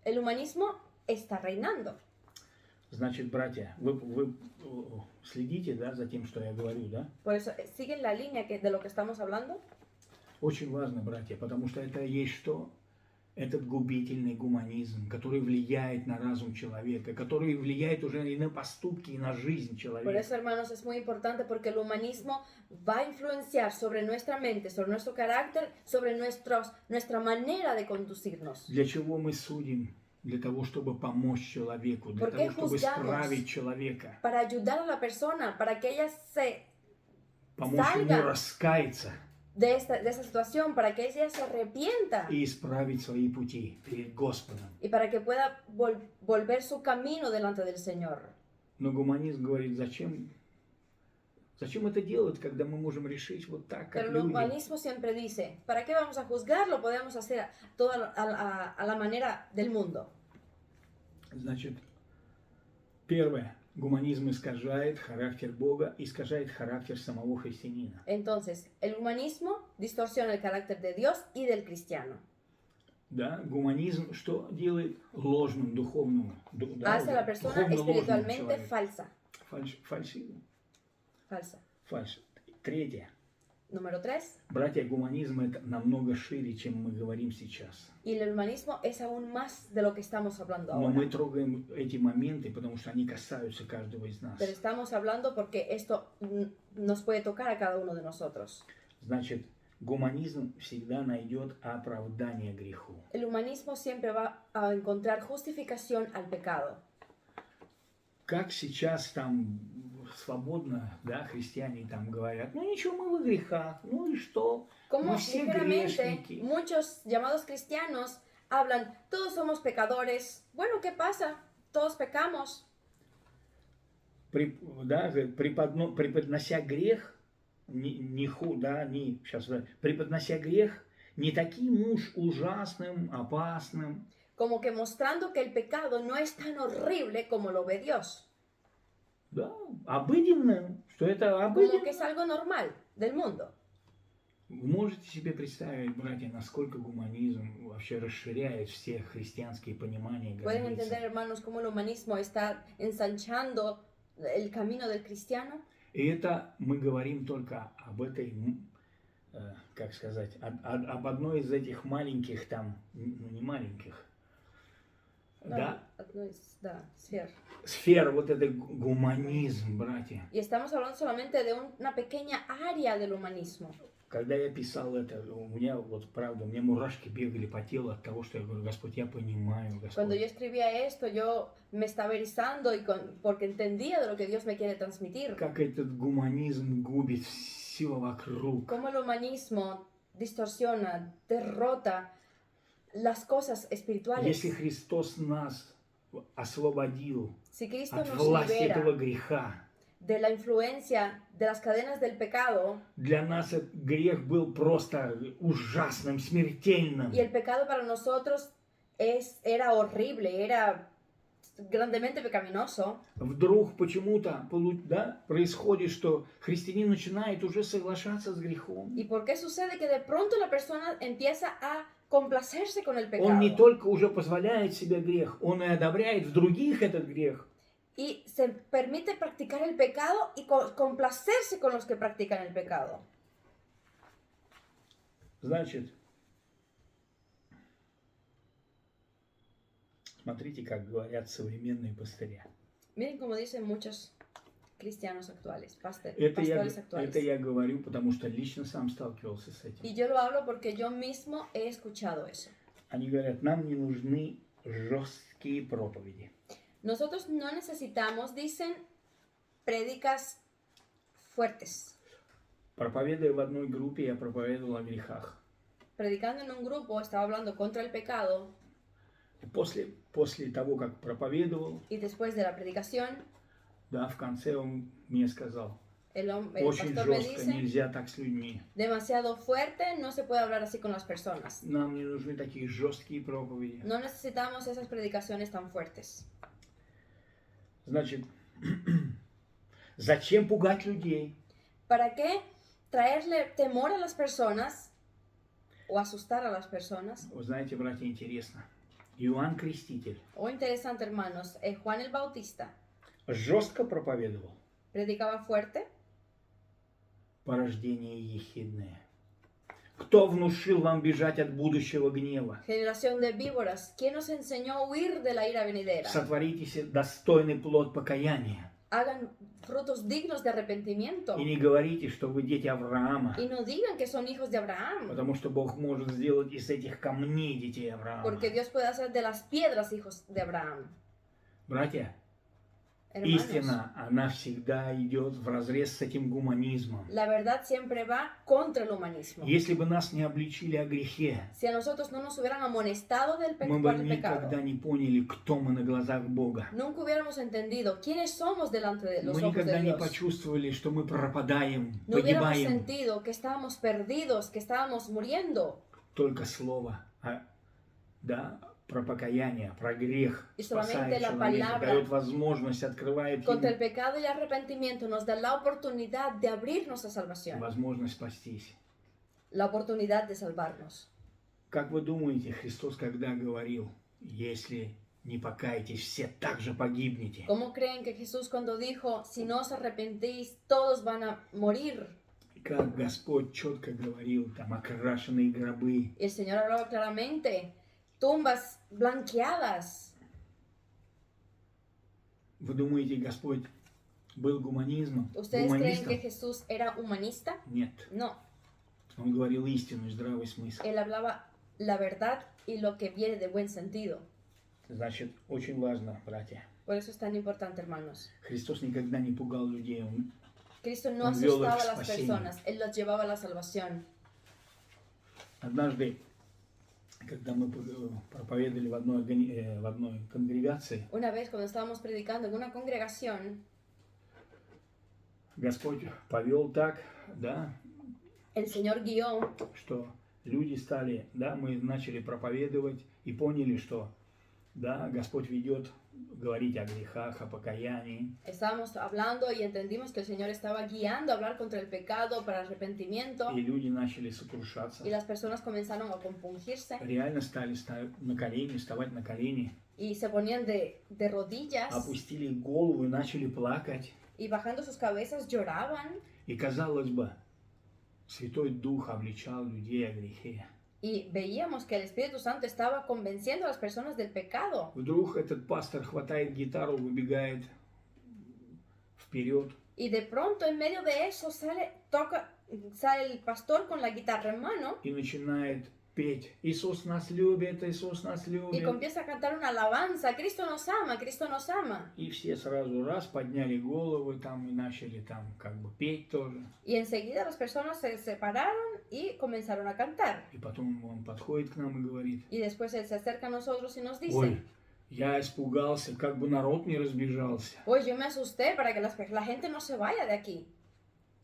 el humanismo está reinando. значит, братья, вы следите, да, за тем, что я говорю, да? Por eso, ¿siguen la línea de lo que estamos hablando? Очень важно, братья, потому что это есть что? Этот губительный гуманизм, который влияет на разум человека, который влияет уже и на поступки, и на жизнь Por человека. eso, hermanos, es muy importante porque el humanismo va a influenciar sobre nuestra mente, sobre nuestro carácter, sobre nuestra manera de conducirnos. Для чего мы судим? Для того, чтобы помочь человеку, для ¿Por qué того, чтобы juzgamos? исправить человека, Para ayudar a la persona, para que ella se помочь ему Salga. раскаяться de esa situación, para que ella se arrepienta и исправить свои пути перед Господом. y para que pueda volver su camino delante del Señor. Но гуманист говорит, зачем это делать, когда мы можем решить вот так, как Pero el люди? humanismo siempre dice, ¿para qué vamos a juzgarlo? Podemos hacer todo a la manera del mundo. Значит, первое, гуманизм искажает характер Бога, искажает характер самого христианина. Entonces, el humanismo distorsiona el carácter de Dios y del cristiano. Да, гуманизм что делает? Ложным духовным, Hace a la persona духовно ложным espiritualmente человеком. falsa. Фальшивым. Falsa. Третье. Número 3. Братья, гуманизм это намного шире, чем мы говорим сейчас. Y el humanismo es aún más de lo que estamos hablando Но ahora. мы трогаем эти моменты, потому что они касаются каждого из нас. Pero estamos hablando porque esto nos puede tocar a cada uno de nosotros. Значит, гуманизм всегда найдет оправдание греху. El humanismo siempre va a encontrar justificación al pecado. Как сейчас там свободно, да, христиане там говорят, ну ничего, мы в грехах, ну и что? Como Мы все ligeramente грешники. muchos llamados cristianos hablan, todos somos pecadores. Bueno, ¿qué pasa? Todos pecamos. Преподнося грех, преподнося грех не таким уж ужасным, опасным, Como que mostrando que el pecado no es tan horrible como lo ve Dios. да, обыденным, что это Como обыденно. que es algo normal del mundo. Вы можете себе представить, братья, насколько гуманизм вообще расширяет все христианские понимания Pueden границы? entender, hermanos, cómo el humanismo está ensanchando el camino del cristiano. И это мы говорим только об этой, как сказать, об одной из этих маленьких там, ну не маленьких, да, сфер вот этой гуманизм, братья. Y estamos hablando solamente de una pequeña área del humanismo. Когда я писал это, у меня вот правда, у меня мурашки бегали по телу от того, что я говорю, Господь, я понимаю, Cuando yo Господь. escribía esto, yo me estaba erizando porque entendía de lo que Dios me quiere transmitir. Как этот гуманизм губит все вокруг. Cómo el humanismo distorsiona, derrota las cosas espirituales. Если Христос нас освободил Si Cristo от nos власти этого libera греха, de la influencia de las cadenas del pecado, для нас этот грех был просто ужасным, смертельным. y el pecado para nosotros era horrible, era grandemente pecaminoso, Вдруг почему-то да, происходит, что христианин начинает уже соглашаться с грехом. ¿y por qué sucede que de pronto la persona empieza a complacerse con el Он не pecado? только уже позволяет себе грех, он и одобряет в других этот грех. Y se permite practicar el pecado y complacerse con los que practican el pecado. Значит, Смотрите, как говорят современные пастыря. Miren cómo dicen muchos cristianos actuales, Это pastores actuales. я говорю, потому что lично сам сталкивался с этим. Y yo lo hablo porque yo mismo he escuchado eso. Они говорят, нам не нужны жесткие проповеди. Nosotros no necesitamos, dicen, prédicas fuertes. Проповедуя в одной группе, я проповедовал о грехах. Predicando en un grupo, estaba hablando contra el pecado. И после того, как проповедовал, Y después de la predicación, да, в конце он мне сказал, el очень pastor me жестко, dice, нельзя так с людьми. demasiado fuerte, no se puede hablar así con las personas. Нам не нужны такие жесткие проповеди. No necesitamos esas predicaciones tan fuertes. Значит, зачем пугать людей? ¿Para qué traerle temor a las personas o asustar a las personas? Вы знаете, братья, интересно. Иоанн Креститель O interesante, hermanos, Juan el Bautista жестко проповедовал predicaba fuerte. порождение ехидное. Кто внушил вам бежать от будущего гнева? Generación de víboras, ¿quién nos enseñó a huir de la ira venidera? Сотворите достойный плод покаяния. Hagan frutos dignos de arrepentimiento. И не говорите, что вы дети Авраама, Y no digan que son hijos de Abraham, потому что Бог может сделать из этих камней детей Авраама. porque Dios puede hacer de las piedras hijos de Abraham. Братья, Hermanos, истина, она всегда идет вразрез с этим гуманизмом. la verdad siempre va contra el humanismo. Если бы нас не обличили о грехе, Si a nosotros no nos hubieran amonestado мы бы por el pecado, никогда не поняли, кто мы на глазах Бога. nunca hubiéramos entendido quiénes somos delante de los Мы ojos de никогда не Dios. почувствовали, что мы пропадаем, No hubiéramos погибаем. sentido que estábamos perdidos, que estábamos muriendo. Только слово, да, про покаяние, про грех И solamente спасает la человека, palabra дает возможность, открывает Contra el ему pecado y el arrepentimiento nos da la oportunidad de abrirnos a salvación, возможность спастись. la oportunidad de salvarnos. Как вы думаете, Христос когда говорил, если не покаетесь, все так же погибнете? ¿Cómo creen que Jesús cuando dijo, si no os arrepentís, todos van a morir? Как Господь четко говорил, там окрашенные гробы, Y el Señor hablaba claramente, tumbas blanqueadas. вы думаете, Господь был гуманизмом? ¿Ustedes creen Гуманистом? que Jesús era humanista? Нет. No, Он говорил истину и здравый смысл. Él hablaba la verdad y lo que viene de buen sentido. Значит, очень важно, братья. Por eso es tan importante, hermanos. Христос никогда не пугал людей. Он Cristo no Он вел их asustaba к a las спасению. personas, Él los llevaba a la salvación. Однажды, когда мы проповедовали в одной конгрегации, Una vez cuando estábamos predicando en una congregación, Господь повел так, да, el Señor guió что люди стали, да, мы начали проповедовать и поняли, что, да, Господь ведет говорить о грехах, о покаянии. Estábamos hablando y entendimos que el Señor estaba guiando a hablar contra el pecado, para arrepentimiento, И люди начали сокрушаться. y las personas comenzaron a compungirse Реально стали на колени, вставать на колени, y se ponían de rodillas опустили голову и начали плакать. y bajando sus cabezas lloraban. И казалось бы, Святой Дух обличал людей о грехе. Y veíamos que el Espíritu Santo estaba convenciendo a las personas del pecado. Вдруг этот пастор хватает гитару, выбегает вперед Y de pronto en medio de eso sale el pastor con la guitarra en mano и начинает петь: «Иисус нас любит, Иисус нас y любит». comienza a cantar una alabanza. Cristo nos ama, Cristo nos ama. И все сразу раз подняли головы там и начали там как бы петь тоже. Y enseguida las personas se separaron y comenzaron a cantar. И потом он подходит к нам и говорит: Y después Él se acerca a nosotros y nos «Ой, dice, я испугался, как бы народ не разбежался». pues yo me asusté para que la gente no se vaya de aquí.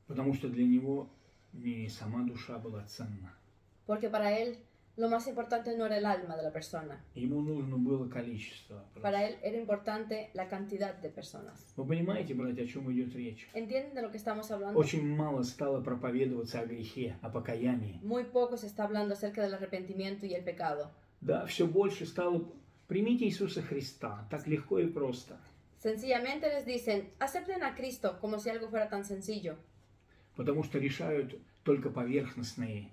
Потому что для него не сама душа была ценна. Porque para Él lo más importante no era el alma de la persona. Ему нужно было количество. Para Él era importante la cantidad de personas. Вы понимаете, братья, о чем идет речь? ¿Entienden de lo que estamos hablando? Очень мало стало проповедоваться о грехе, о покаянии. Muy poco se está hablando acerca del arrepentimiento y el pecado. Да, все больше стало: примите Иисуса Христа, так легко и просто. Sencillamente les dicen, acepten a Cristo como si algo fuera tan sencillo. Потому что решают только поверхностные,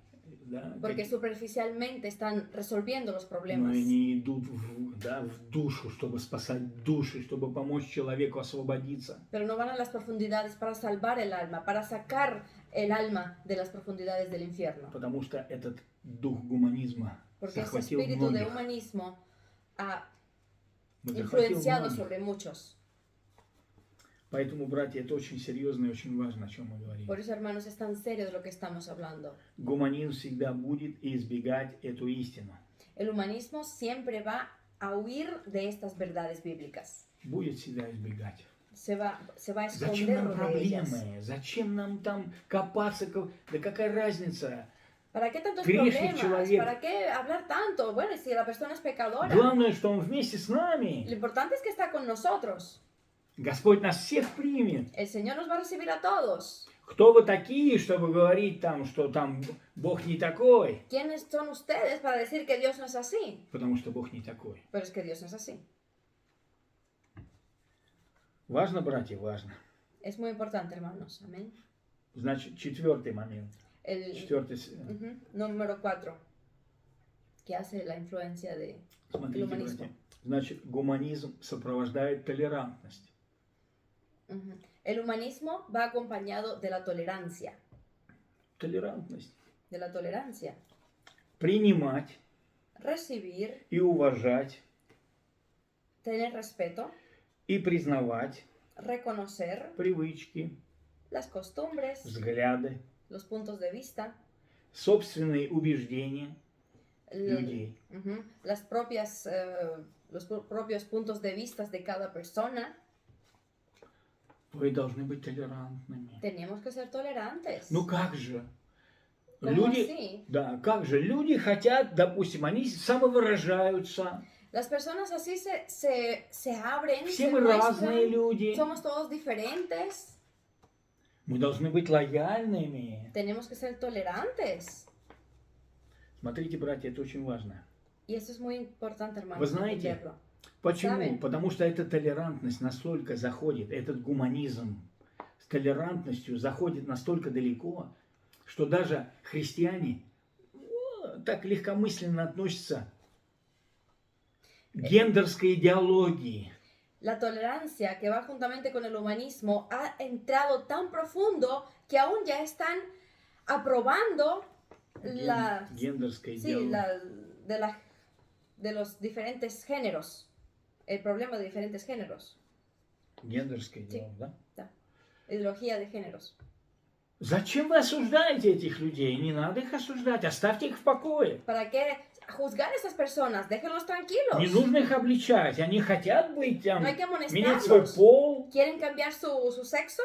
да, porque superficialmente están resolviendo los но problemas, они идут в душу, чтобы спасать души, чтобы помочь человеку освободиться. pero no van a las profundidades para salvar el alma, para sacar el alma de las profundidades del infierno, Потому что этот дух гуманизма porque ese захватил espíritu de многих. humanismo ha Захватил influenciado многих. sobre muchos. Поэтому, братья, это очень серьезно и очень важно, о чем мы говорим. Por eso, hermanos, es tan serio de lo que estamos hablando. Гуманизм всегда будет избегать эту истину. El humanismo siempre va a huir de estas verdades bíblicas. Будет всегда избегать. Se va a Зачем esconder нам de ellas. проблемы? Зачем нам там копаться? Да какая разница? ¿Para qué tantos Грешный problemas? человек. ¿Para qué hablar tanto? Bueno, si la persona es pecadora, Главное, что Он вместе с lo нами. importante es que está con nosotros. Господь нас всех примет. El Señor nos va a recibir a todos. Кто вы такие, чтобы говорить там, что там Бог не такой? ¿Quiénes son ustedes para decir que Dios no es así? Потому что Бог не такой. Pero es que Dios no es así. Важно, братья, важно. Es muy importante, hermanos. Amén. Значит, четвертый момент. El número 4, que hace la influencia de Смотрите, humanismo. братья. Значит, гуманизм сопровождает толерантность. El humanismo va acompañado de la tolerancia. Толерантность. De la tolerancia. Принимать Recibir, и уважать tener respeto, и признавать reconocer привычки, las costumbres, взгляды, los puntos de vista, собственные убеждения l- людей. los propios puntos de vista de cada persona. Вы должны быть толерантными. Tenemos que ser tolerantes. Ну как же? ¿Cómo Люди, así? да, как же? Люди хотят, допустим, они самовыражаются. Las personas así se abren, Все se мы разные muestran, люди. somos todos diferentes. Мы должны быть лояльными. Tenemos que ser tolerantes. Смотрите, братья, это очень важно. Y eso es muy importante, hermano. Вы знаете, entenderlo. Почему? ¿Saben? Потому что эта толерантность настолько заходит, этот гуманизм с толерантностью заходит настолько далеко, что даже христиане так легкомысленно относятся к гендерской идеологии. La tolerancia que va juntamente con el humanismo ha entrado tan profundo que aún ya están aprobando Гендерская sí, идеология. de los diferentes géneros. El problema de diferentes géneros. Гендерская идеология, да? Да. Ideología de géneros. Зачем вы осуждаете этих людей? Не надо их осуждать, оставьте их в покое. ¿Para qué juzgar a esas personas? Déjenlos tranquilos. Не нужно их обличать, они хотят быть там, No hay que менять свой amonestarlos. пол. ¿Quieren cambiar su sexo?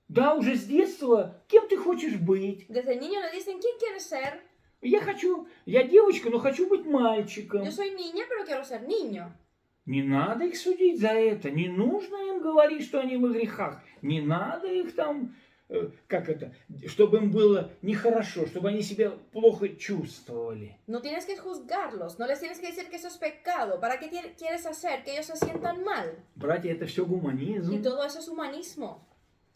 Да, уже с детства, кем ты хочешь быть? Desde niño le dicen, ¿quién quieres ser? Я девочка, но хочу быть мальчиком. Yo soy niña, pero quiero ser niño. Не надо их судить за это, не нужно им говорить, что они во грехах. Не надо их там, чтобы им было нехорошо, чтобы они себя плохо чувствовали. No tienes que juzgarlos, no les tienes que decir que eso es pecado. ¿Para qué quieres hacer que ellos se sientan mal? Bратья, это все Y гуманизм. todo eso es humanismo.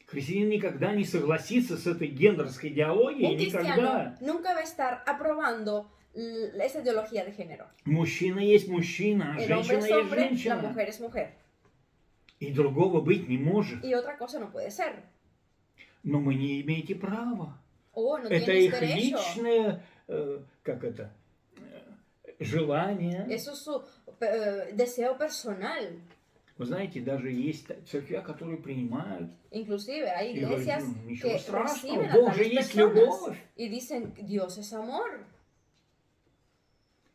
Христианин никогда не согласится с этой гендерской идеологией, Un cristiano никогда. nunca va a estar aprobando esa ideología de género. Mужчина есть мужчина, El hombre женщина es есть hombre, la женщина. mujer es mujer. И другого быть не может. Y otra cosa no puede ser. Но мы не имеете права. Oh, no Это tienes их derecho. личное, желание. Eso es su deseo personal. Вы знаете, даже есть церкви, которые принимают. Inclusive hay И говорят, iglesias ничего que страшного, reciben a Бог же tales есть personas любовь. y dicen, Dios es amor.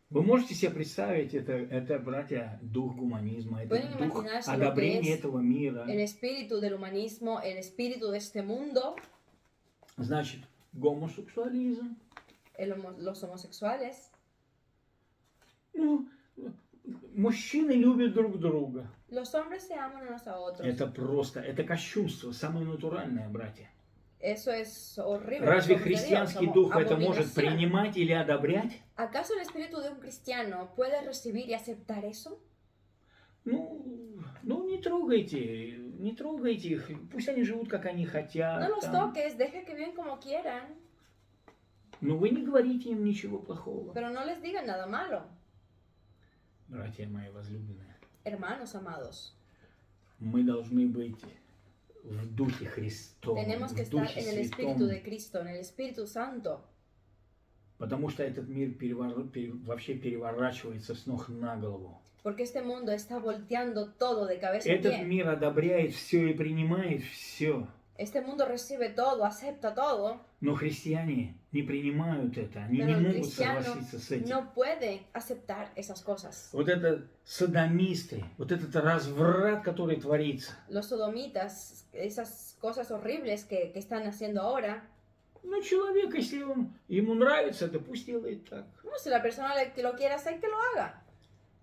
Вы можете себе представить, это, братья, дух гуманизма, это Pueden дух imaginarse lo que одобрения es этого мира. El espíritu del humanismo, el espíritu de este mundo, Значит, гомосексуализм. los homosexuales. Ну, мужчины любят друг друга. Los hombres se aman unos a otros. Это кощунство, самое натуральное, братья. Eso es horrible. Разве los ojos de Dios, христианский дух это может abominación. принимать или одобрять? ¿Acaso el espíritu de un cristiano puede recibir y aceptar eso? Ну, не трогайте их, пусть они живут, как они хотят. No los там. toques, deja que vivan como quieran. Но вы не говорите им ничего плохого. pero no les digan nada malo. Братья мои возлюбленные, Hermanos amados, мы должны быть в Духе Христовом, tenemos que в estar Духе en el Espíritu Святом. de Cristo, en el Espíritu Santo, Потому что этот мир вообще переворачивается с ног на голову. porque este mundo está volteando todo de cabeza a Этот pie. мир одобряет все и принимает все. Este mundo recibe todo, acepta todo, Но христиане не принимают это, они pero не el могут cristiano согласиться с этим. no puede aceptar esas cosas. Вот это содомисты, вот этот разврат, который творится. Los sodomitas, esas cosas horribles que están haciendo ahora, Ну, человек, если ему нравится, то пусть делает так. no, si la persona que lo quiere hacer, que lo haga.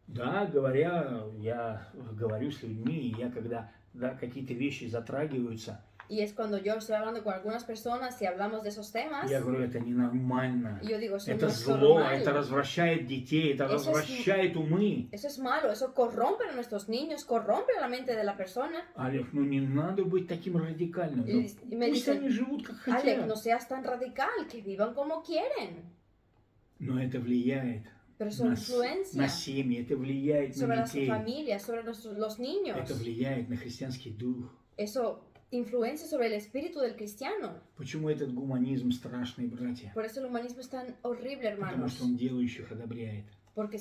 Да, я говорю с людьми, и я когда какие-то вещи затрагиваются, Y es cuando yo estoy hablando con algunas personas y hablamos de esos temas, я говорю, это ненормально. y yo digo, eso Это no es зло, normal. это развращает детей, это Eso es- развращает умы. Eso es malo, eso corrompe a nuestros niños, corrompe la mente de la persona. Олег, ну не надо быть таким радикальным. Ну, Y me пусть dicen, они живут как Alex, хотят. no seas tan radical, que vivan como quieren. Но это влияет Pero eso на influencia семьи, это влияет sobre на las детей, familias, sobre los niños. это влияет на христианский дух. Eso influencia sobre el espíritu del cristiano. Почему этот гуманизм страшный, братья? Por eso el humanismo es tan horrible, Потому hermanos. что он делающих одобряет. Porque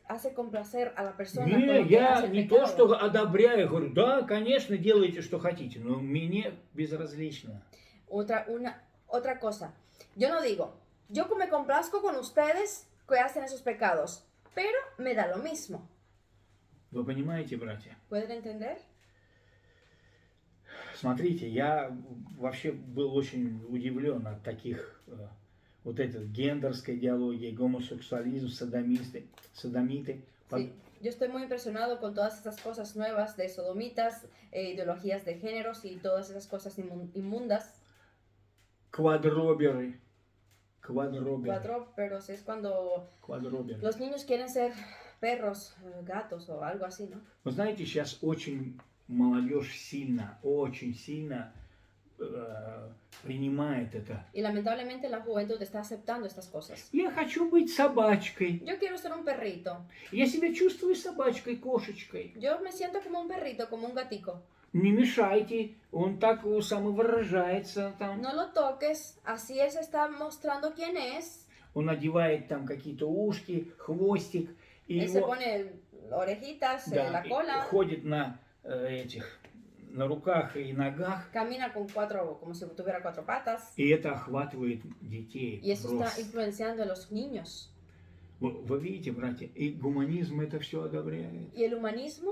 hace complacer a la persona. Не, con lo que я hace el не то, pecado. что одобряю, говорю, да, конечно, делайте, что хотите, но мне безразлично. Otra cosa. Yo no digo, yo me complazco con ustedes que hacen esos pecados, pero me da lo mismo. Вы понимаете, братья? ¿Pueden entender? Смотрите, я вообще был очень удивлен от таких, вот этой гендерской идеологии, гомосексуализм, содомиты. Sí. Yo estoy muy impresionado con todas esas cosas nuevas de sodomitas, ideologías de géneros y todas esas cosas inmundas. Квадроберы. Pero es cuando Квадроберы. los niños quieren ser perros, gatos o algo así, ¿no? Вы знаете, сейчас очень молодежь очень сильно принимает это. Y lamentablemente la juventud está aceptando estas cosas. Я хочу быть собачкой. Yo quiero ser un perrito. Я себя чувствую собачкой, кошечкой. Yo me siento como un perrito, como un gatico. Не мешайте, он так самовыражается там. No lo toques, así él se está mostrando quién es. Он надевает там какие-то ушки, хвостик. И Él se pone orejitas, la и cola, ходит на на руках и ногах. camina con como si tuviera cuatro patas. И это охватывает детей. Y eso está рост. influenciando a los niños. Вы видите, братья, и гуманизм это все одобряет. Y el humanismo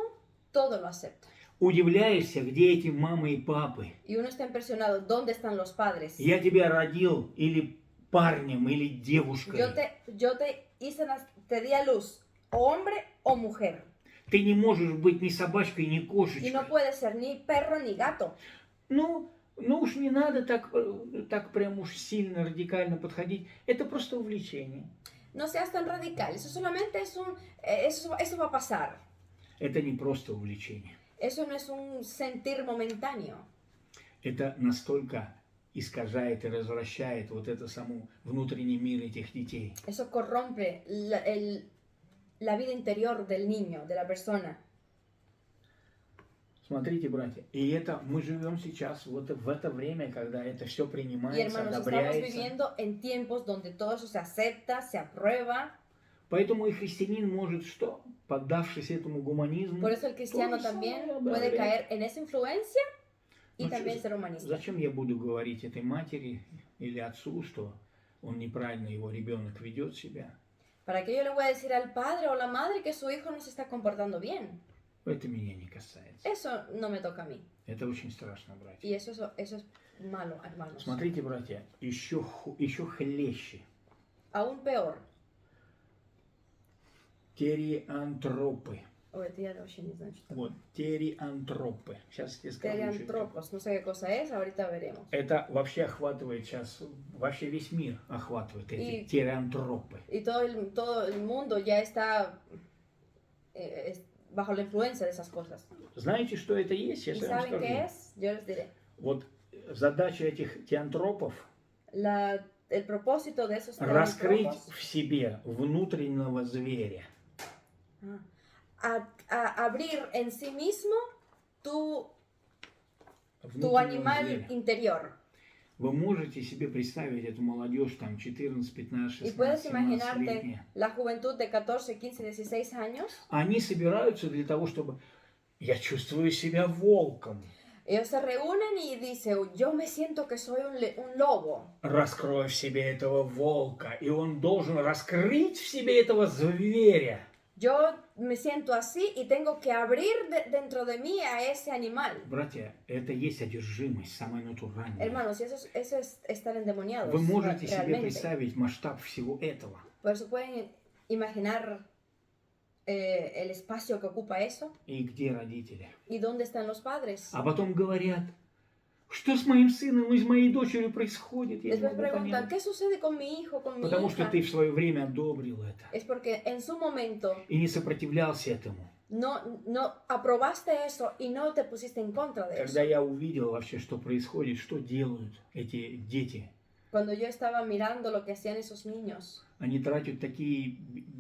todo lo acepta. Удивляешься, где эти мамы и папы. Y uno está impresionado, ¿dónde están los padres? Я тебя родил или парнем, или девушкой. Yo te di a luz, hombre o mujer. Ты не можешь быть ни собачкой, ни Y кошечкой. no puedes ser ni perro ni gato. Ну уж не надо так прям уж сильно радикально подходить. Это просто увлечение. No seas tan radical, eso solamente es eso va a pasar. Это не просто увлечение. Eso no es un sentir momentáneo. Это настолько искажает и развращает вот это само внутренний мир этих детей. Eso corrompe la vida interior del niño, de la persona. Смотрите, братья, и это мы живем сейчас вот в это время, когда это все Y принимается, hermanos, estamos одобряется. viviendo en tiempos donde todo eso se acepta, se aprueba. Поэтому и христианин может что? Поддавшись этому гуманизму, Por eso el cristiano то же también самое puede одобрять. caer en esa influencia y Ну, también чё, ser humanista. Зачем я буду говорить этой матери или отцу, что он неправильно, его ребенок ведет себя? ¿Para qué yo le voy a decir al padre o la madre que su hijo no se está comportando bien? Это меня не касается. Eso no me toca a mí. Это очень страшно, братья. Y eso es malo, hermanos. Смотрите, братья, еще хлеще. Aún peor. Териантропы. Ой, это я вообще не знаю, что такое. Вот, териантропы. Сейчас я скажу. что это такое. Teriantropos, no sé qué cosa es, ahorita veremos. Это вообще охватывает сейчас, вообще весь мир охватывает эти И- териантропы. Y todo el mundo ya está bajo la influencia de esas cosas. Знаете, что это есть? ¿Y Сейчас я вам saben qué скажу. es? Yo les diré. Вот задача этих теантропов La el propósito de esos trenes раскрыть rojos, в себе внутреннего зверя. abrir en sí mismo tu Внутреннего animal зверя. interior. Вы можете себе представить эту молодежь, там 14, 15, Y puedes 16, 17 imaginarte летняя. la juventud de 14, 15, 16 años. Они собираются для того, чтобы... Я чувствую себя волком. Ellos se reúnen y dicen, yo me siento que soy un lobo. Раскрой в себе этого волка, и он должен раскрыть в себе этого зверя. Yo me siento así y tengo que abrir dentro de mí a ese animal. Братья, это есть одержимость, самая натуральная. Hermanos, eso es estar endemoniados. Вы можете себе realmente. представить масштаб всего этого. Por eso pueden imaginar el espacio que ocupa eso. И где родители? ¿Y dónde están los padres? А потом говорят, что с моим сыном и с моей дочерью происходит? Я не Después могу preguntan, понять. ¿qué sucede con mi hijo, con mi Потому что hija? ты в свое время одобрил это Es porque en su momento и не сопротивлялся этому. no aprobaste eso y no te pusiste en contra de eso. Когда я увидел вообще, что происходит, что делают эти дети, Cuando yo estaba mirando lo que hacían esos niños они тратят такие,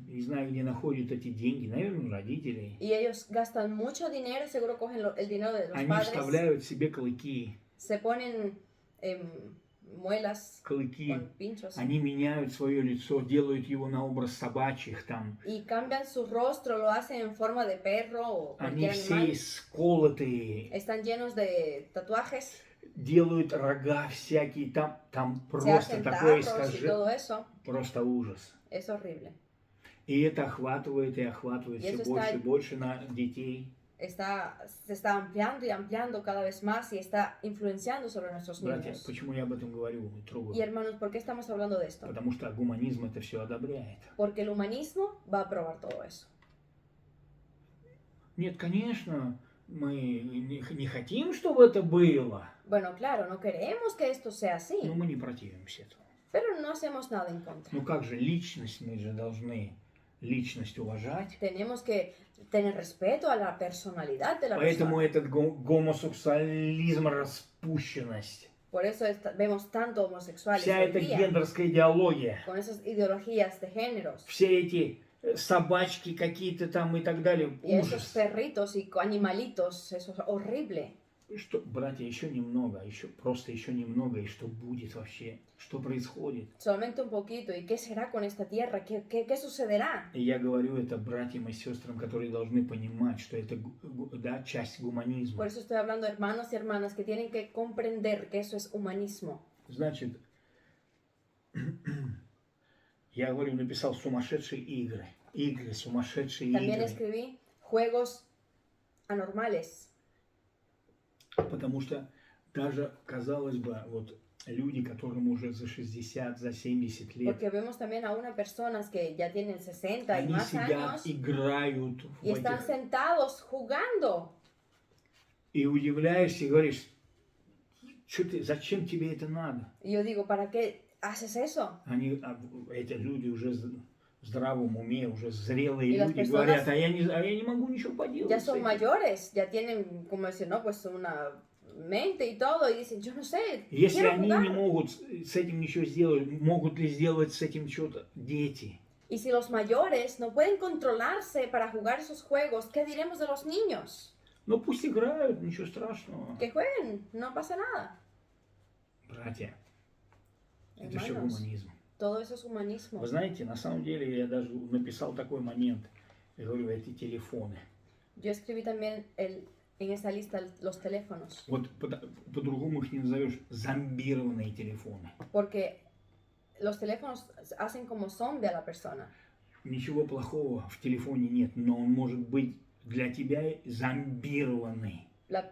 не знаю, где находят эти деньги, наверное, у родителей. y ellos gastan mucho dinero, seguro cogen el dinero de los Они padres, вставляют себе клыки, se ponen muelas клыки. con pinchos Они меняют свое лицо, делают его на образ собачьих там. y cambian su rostro, lo hacen en forma de perro o Они cualquier все animal. сколотые, Están llenos de tatuajes, делают рога всякие, там se просто hacen такое, tacos y скажи, todo eso. просто ужас. Es horrible. И это охватывает и охватывает Y все eso больше está- и больше на детей. Se está ampliando y ampliando cada vez más y está influenciando sobre nuestros Братья, niños. почему я об этом говорю и трогаю? Y hermanos, ¿por qué estamos hablando de esto? Потому что гуманизм это все одобряет. Porque el humanismo va a aprobar todo eso. Нет, конечно, мы не хотим, чтобы это было, Bueno, claro, no queremos que esto sea así, но мы не противимся этому. pero no hacemos nada en contra. Ну как же, личность, мы же должны личность уважать. Tenemos que tener respeto a la personalidad de la Поэтому persona. этот гомосексуализм, распущенность, Por eso vemos tanto homosexuales вся hoy эта día, гендерская идеология, con esas ideologías de géneros все эти собачки какие-то там и так далее, y esos ужас. perritos y animalitos, eso es horrible. Что, братья, еще немного, еще немного, и что будет вообще, что происходит. Solamente un poquito. ¿Y qué será con esta tierra? ¿Qué sucederá? И я говорю это братьям и сестрам, которые должны понимать, что это да, часть гуманизма. Por eso estoy hablando, hermanos y hermanas, que tienen que comprender que eso es humanismo. Значит, я говорю, написал сумасшедшие игры. Игры, сумасшедшие También игры. escribí juegos anormales. Потому что даже, казалось бы, вот люди, которым уже за 60, за 70 лет, Porque vemos también a unas personas que ya tienen 60 y они más сидят, años играют в y están этих, sentados jugando. и удивляешься, и говоришь, зачем тебе это надо? Y yo digo, ¿para qué haces eso? Эти люди уже в здравом уме, уже зрелые И las люди personas говорят, а я не могу ничего поделать. Ya с son этим». mayores, ya tienen, como decir, no, pues una mente y todo, y dicen, yo no sé, Если quiero они jugar. не могут с этим ничего сделать, могут ли сделать с этим что-то дети? Y si los mayores no pueden controlarse para jugar esos juegos, ¿qué diremos de los niños? Ну пусть играют, ничего страшного. Que jueguen, no pasa nada. Братья, это все Hermanos, гуманизм. todo eso es humanismo. Вы знаете, на самом деле я даже написал такой момент. Я говорю, эти телефоны. Yo escribí también en esa lista los teléfonos, Вот по-другому их не назовешь. Зомбированные телефоны. porque los teléfonos hacen como zombie a la persona. Ничего плохого в телефоне нет, но он может быть для тебя зомбированный.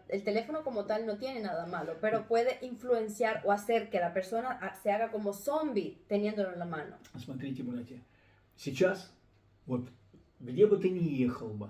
El teléfono como tal no tiene nada malo, pero puede influenciar o hacer que la persona se haga como zombie teniéndolo en la mano. Смотрите, братья, сейчас, вот где бы ты ни ехал бы,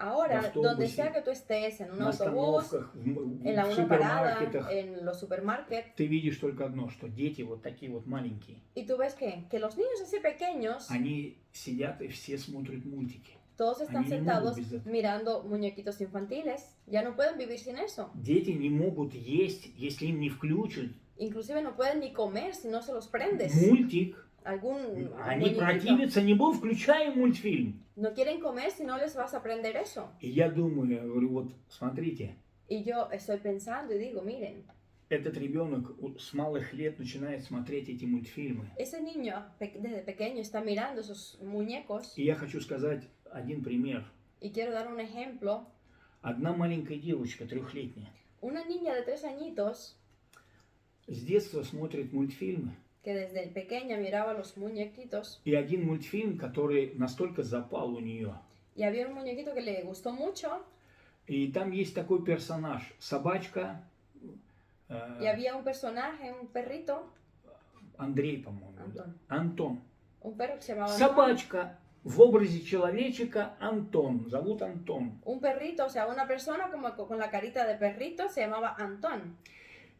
Ahora, В автобусе, donde sea que tú estés, en un на autobús, остановках, en в una parada, супермаркетах, en los supermarkets, ты видишь только одно, что дети вот такие вот маленькие, y tú ves que los niños así pequeños, они сидят и все смотрят мультики. todos están Они не sentados могут без этого. mirando muñequitos infantiles, ya no pueden vivir sin eso. Дети не могут есть, если им не включат Inclusive no pueden ni comer si no se los prendes. Мультик. Algún Они muñequito. противятся, не был, включаем мультфильм. No quieren comer si no les vas a prender eso. И я думаю, я говорю, вот смотрите, Y yo estoy pensando y digo, miren, этот ребенок с малых лет начинает смотреть эти мультфильмы. ese niño desde pequeño está mirando esos muñecos. И я хочу сказать один пример. Y quiero dar un ejemplo. Одна маленькая девочка, 3-летняя, Una niña de 3 añitos с детства смотрит мультфильмы. que desde pequeña miraba los muñequitos. И один мультфильм, который настолько запал у нее. Y había un muñequito que le gustó mucho. И там есть такой персонаж, собачка, Y había un personaje, un perrito, Андрей, по-моему. Антон. Антон. un perro que se llamaba Антон. Собачка в образе человечика Антон. Зовут Антон. Un perrito, o sea, una persona como con la carita de perrito se llamaba Antón.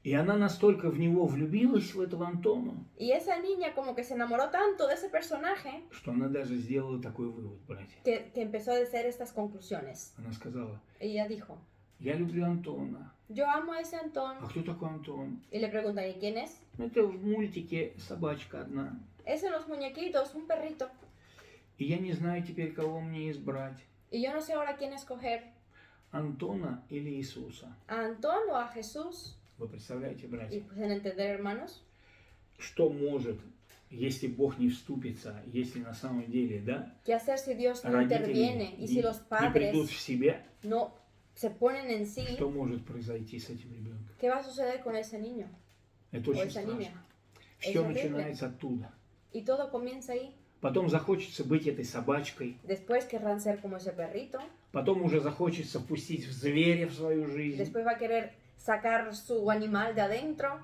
И она настолько в него влюбилась, в этого Антона, Y esa niña como que se enamoró tanto de ese personaje что она даже сделала такой вывод, братья. que empezó a hacer estas conclusiones. Она сказала, Y ella dijo, я люблю Антона. yo amo a ese Antón. А кто такой Антон? Y le preguntan, ¿y quién es? Это в мультике собачка одна. Es en los muñequitos, un perrito. И я не знаю теперь, кого мне избрать. Y yo no sé ahora quién escoger, Антона или Иисуса. a Antón o a Jesús. Вы представляете, Y братья, pueden entender, hermanos, что может, если Бог не вступится, если на самом деле, да, qué hacer si Dios no родители interviene y si los не придут padres в себя, no se ponen en sí. что может произойти с этим ребенком? ¿Qué va a suceder con ese niño Это o очень esa страшно. niña? Все Es horrible. начинается оттуда. Y todo comienza ahí. Потом захочется быть этой собачкой. Después querrán ser como ese perrito. Потом уже захочется впустить в зверя в свою жизнь. Después va a querer sacar su animal de adentro.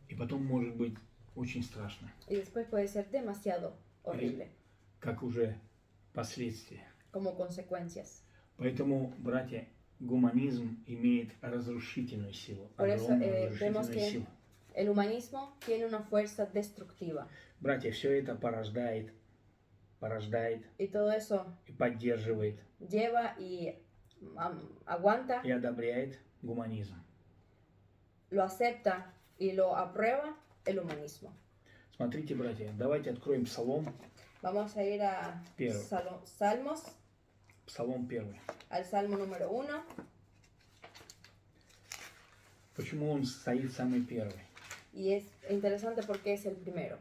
И потом может быть очень страшно, Y después puede ser demasiado horrible как уже последствия. como consecuencias. Поэтому, братья, гуманизм имеет разрушительную силу. Por eso Огромную vemos разрушительную que силу. el humanismo tiene una fuerza destructiva. Братья, все это порождает Y todo eso и поддерживает lleva y aguanta, и одобряет гуманизм. lo acepta y lo aprueba el humanismo. Смотрите, братья, давайте откроем Псалом, Vamos a ir a Pero. Salmos, Псалом 1. al Salmo número 1. Почему он стоит самый первый? Y es interesante porque es el primero,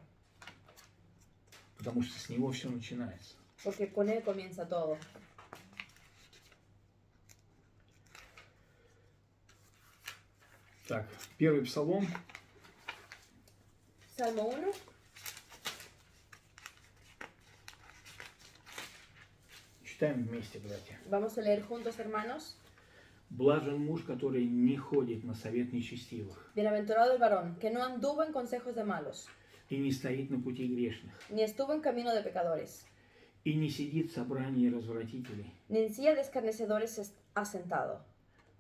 Потому что с него все начинается. porque con él comienza todo. Так, первый Псалом, Salmo 1. читаем вместе, братья. Vamos a leer juntos, hermanos. Блажен муж, который не ходит на совет нечестивых Bienaventurado el varón, que no anduvo en consejos de malos, и не стоит на пути грешных, ni estuvo en camino de pecadores, и не сидит в собрании развратителей, ni en silla de escarnecedores asentado,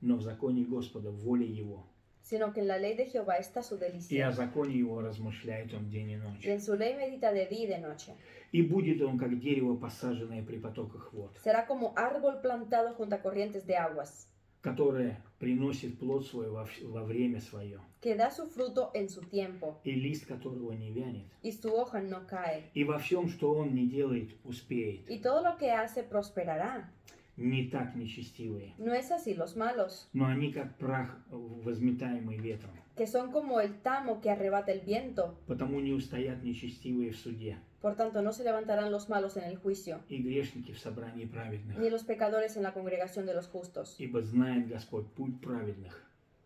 но в законе Господа, в воле Его. sino que en la ley de Jehová está su И delicia, о законе Его размышляет он день и y ночь. en su ley medita de día y de noche. И будет он, как дерево, посаженное при потоках вод, Será como árbol plantado junto a corrientes de aguas, которое приносит плод свой во время свое, que da su fruto en su tiempo, и лист которого не вянет. y su hoja no cae, И во всем, что он не делает, успеет. y todo lo que hace prosperará. Не так нечестивые, No es así los malos, но они как прах, возметаемый ветром. que son como el tamo que arrebata el viento. Потому не устоят нечестивые в суде, Por tanto, no se levantarán los malos en el juicio, и грешники в собрании праведных. ni los pecadores en la congregación de los justos. Ибо знает Господь путь праведных,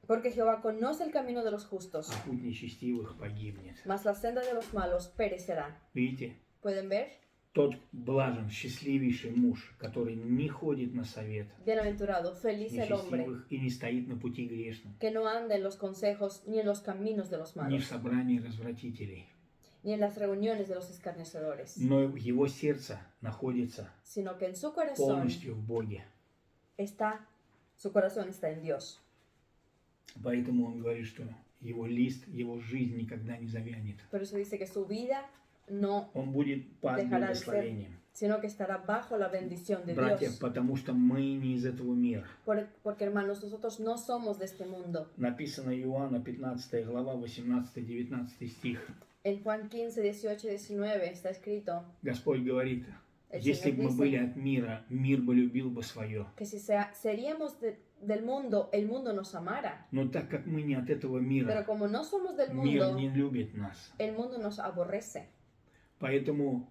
Porque Jehová conoce el camino de los justos, а путь нечестивых погибнет. mas la senda de los malos perecerá. Видите? ¿Pueden ver? Тот блажен, счастливейший муж, который не ходит на совет Bienaventurado, feliz el hombre, нечестивых и не стоит на пути грешных, que no anda en los consejos ni en los caminos de los ни в malos, собрании развратителей, ni en las reuniones de los escarnecedores, но его сердце находится sino que en su corazón полностью в Боге. su corazón está en Dios. Поэтому он говорит, что его лист, его жизнь никогда не завянет. Por eso dice que su vida no он будет под dejará de ser, благословением. sino que estará bajo la bendición de Братья, Dios. потому что мы не из этого мира. Porque hermanos, nosotros no somos de este mundo. Написано Иоанна 15 глава 18-19 стих. En Juan 15, 18 y 19 está escrito Господь говорит, El если бы Señor мы dice были от мира, мир бы любил бы свое. que si seríamos del mundo, el mundo nos amara. Но так как мы не от этого Pero мира, como no somos del мир mundo, не любит нас. el mundo nos aborrece. Поэтому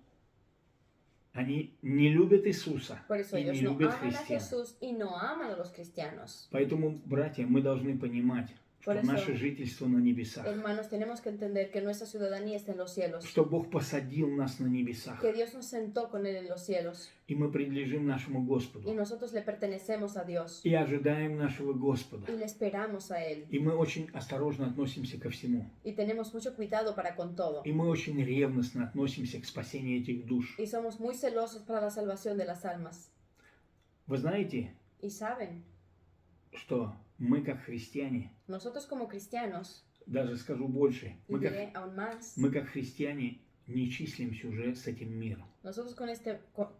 они не любят Иисуса Por eso и не ellos no любят aman a христиан. Jesús y no aman a los cristianos. Поэтому, братья, мы должны понимать, что Por eso, наше жительство на небесах, Hermanos, tenemos que entender que nuestra ciudadanía está en los cielos, что Бог посадил нас на небесах, que Dios nos sentó con Él en los cielos и мы принадлежим нашему y Господу, nosotros le pertenecemos a Dios и ожидаем нашего Господа. y le esperamos a Él И мы очень осторожно относимся ко всему. y tenemos mucho cuidado para con todo И мы очень ревностно относимся к спасению этих душ. y somos muy celosos para la salvación de las almas. Вы знаете, Y saben, что мы как христиане, nosotros como cristianos, даже скажу больше, y diré aún más, мы как христиане не числимся уже с этим миром. nosotros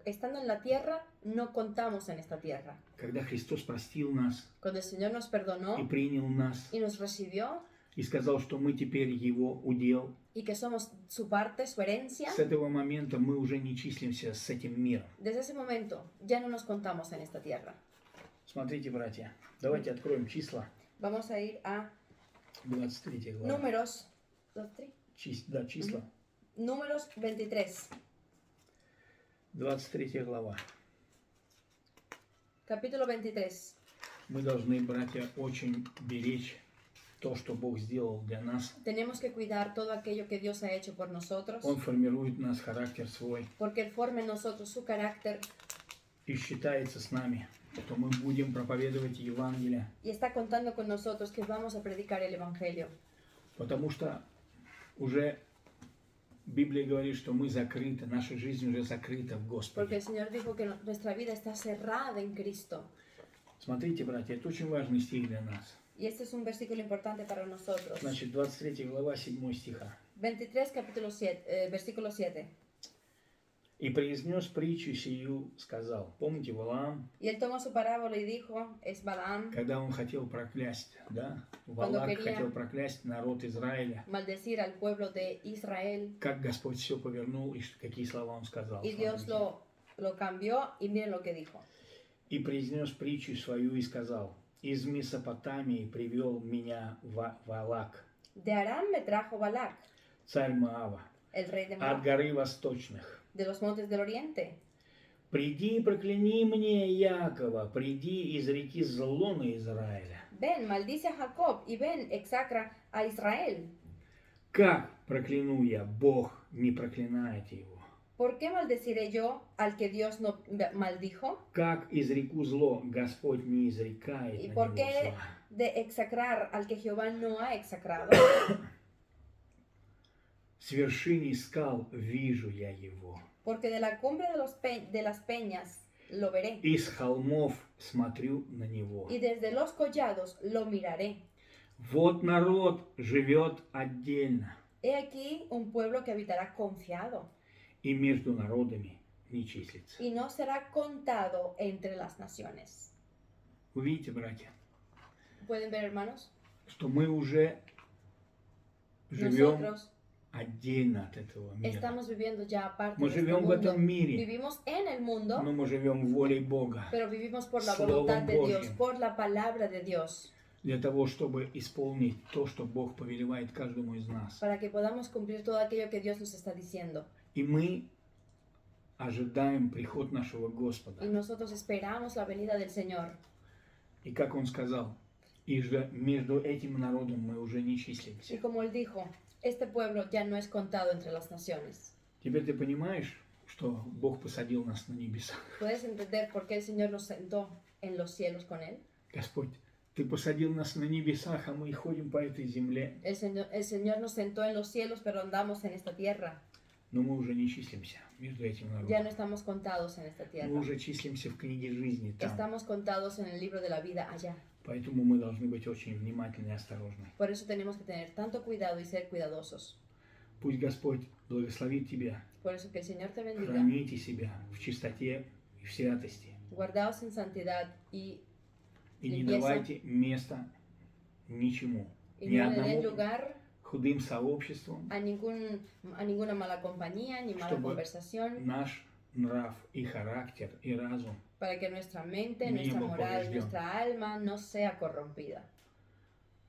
estando en la tierra, no contamos en esta tierra. Когда Христос простил нас Cuando el Señor nos и perdonó принял нас, y nos recibió и сказал, что мы теперь Его удел, y que somos su parte, su herencia, с этого момента мы уже не числимся с этим миром. desde ese momento ya no nos contamos en esta tierra. Смотрите, братья, давайте откроем числа, Vamos a ir a 23 глава. Números, ¿dos, tres? Числа, Números 23, 23 глава. capítulo 23. Мы должны, братья, очень беречь то, что Бог сделал для нас. Tenemos que cuidar todo aquello que Dios ha hecho por nosotros, Он формирует в нас характер свой porque Él forma en nosotros su carácter и считается с нами, что мы будем проповедовать Евангелие, y está contando con nosotros que vamos a predicar el Evangelio. потому что уже Библия говорит, что мы закрыты, наша жизнь уже закрыта в Porque Господе. el Señor dijo que nuestra vida está cerrada en Cristo. Смотрите, братья, это очень важный стих для нас. Y este es un versículo importante para nosotros. Значит, 23 глава, 7 стиха. 23, capítulo 7, versículo 7. «И произнес притчу сию, сказал». Помните, Валаам, Y él tomó su parábola y dijo, es Balaam, когда он хотел проклясть, да? Cuando Валак quería хотел проклясть народ Израиля. maldecir al pueblo de Israel. Как Господь все повернул и какие слова Он сказал. Y Dios Смотрите. lo cambió y miren lo que dijo. «И произнес притчу свою и сказал, из Месопотамии привел меня Валак, De Aram me trajo Balac, царь Моава, el rey de от Moab, горы восточных. de los montes del oriente. Приди и прокляни мне Якова, приди, изреки зло на Израиля». Ven, maldice a Jacob y ven, exsacra a Israel. Как прокляну я, Бог не проклинает его? ¿Por qué maldeciré yo al que Dios no maldijo? Как изреку зло, Господь не изрекает ¿Y на por него qué зла? de exsacrar al que Jehová no ha exsacrado? С вершины скал вижу я его, Porque de la cumbre de las peñas lo veré, из холмов смотрю на него. y desde los collados lo miraré. Вот народ живет отдельно, He aquí un pueblo que habitará confiado, и между народами не числится. y no será contado entre las naciones. Вы видите, братья, ¿Pueden ver, hermanos? что мы уже живем Nosotros отдельно от этого мира. estamos viviendo ya aparte Мы de este живем в mundo. этом мире, Vivimos en el mundo, но мы живем волей Бога, pero vivimos por la Словом voluntad de Dios, Божьим. por la palabra de Dios, для того, чтобы исполнить то, что Бог повелевает каждому из нас. para que podamos cumplir todo aquello que Dios nos está diciendo. И мы ожидаем приход нашего Y Господа. nosotros esperamos la venida del Señor. И как Он сказал, и же между этим народом мы уже не Y числимся. como Él dijo, este pueblo ya no es contado entre las naciones. Теперь ты понимаешь, что Бог посадил нас на небесах? ¿Puedes entender por qué el Señor nos sentó en los cielos con Él? Господь, Ты посадил нас на небесах, а мы ходим по этой земле, El Señor nos sentó en los cielos, pero andamos en esta tierra. но мы уже не числимся между этим Ya народом. no estamos contados en esta Мы tierra. уже числимся в книге жизни там. Estamos contados en el libro de la vida allá. Поэтому мы должны быть очень внимательны и осторожны. Por eso tenemos que tener tanto cuidado y ser cuidadosos. Пусть Господь благословит тебя. Por eso que el Señor te bendiga. Храните себя в чистоте и в святости. Guardaos en santidad y И не limpieza. давайте места ничему. Y Ни no le den одному lugar худым сообществам, a ninguna mala compañía ni mala Чтобы conversación, наш нрав и характер и разум para que nuestra mente, не nuestra был moral, поврежден. nuestra alma no sea corrompida.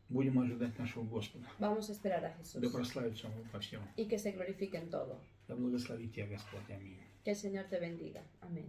Будем ожидать нашего Господа. Vamos a esperar a Да Jesús прославится Он во всем. y que se glorifique en todo. Да благословит тебя Господь. Аминь. Que el Señor te bendiga. Amén.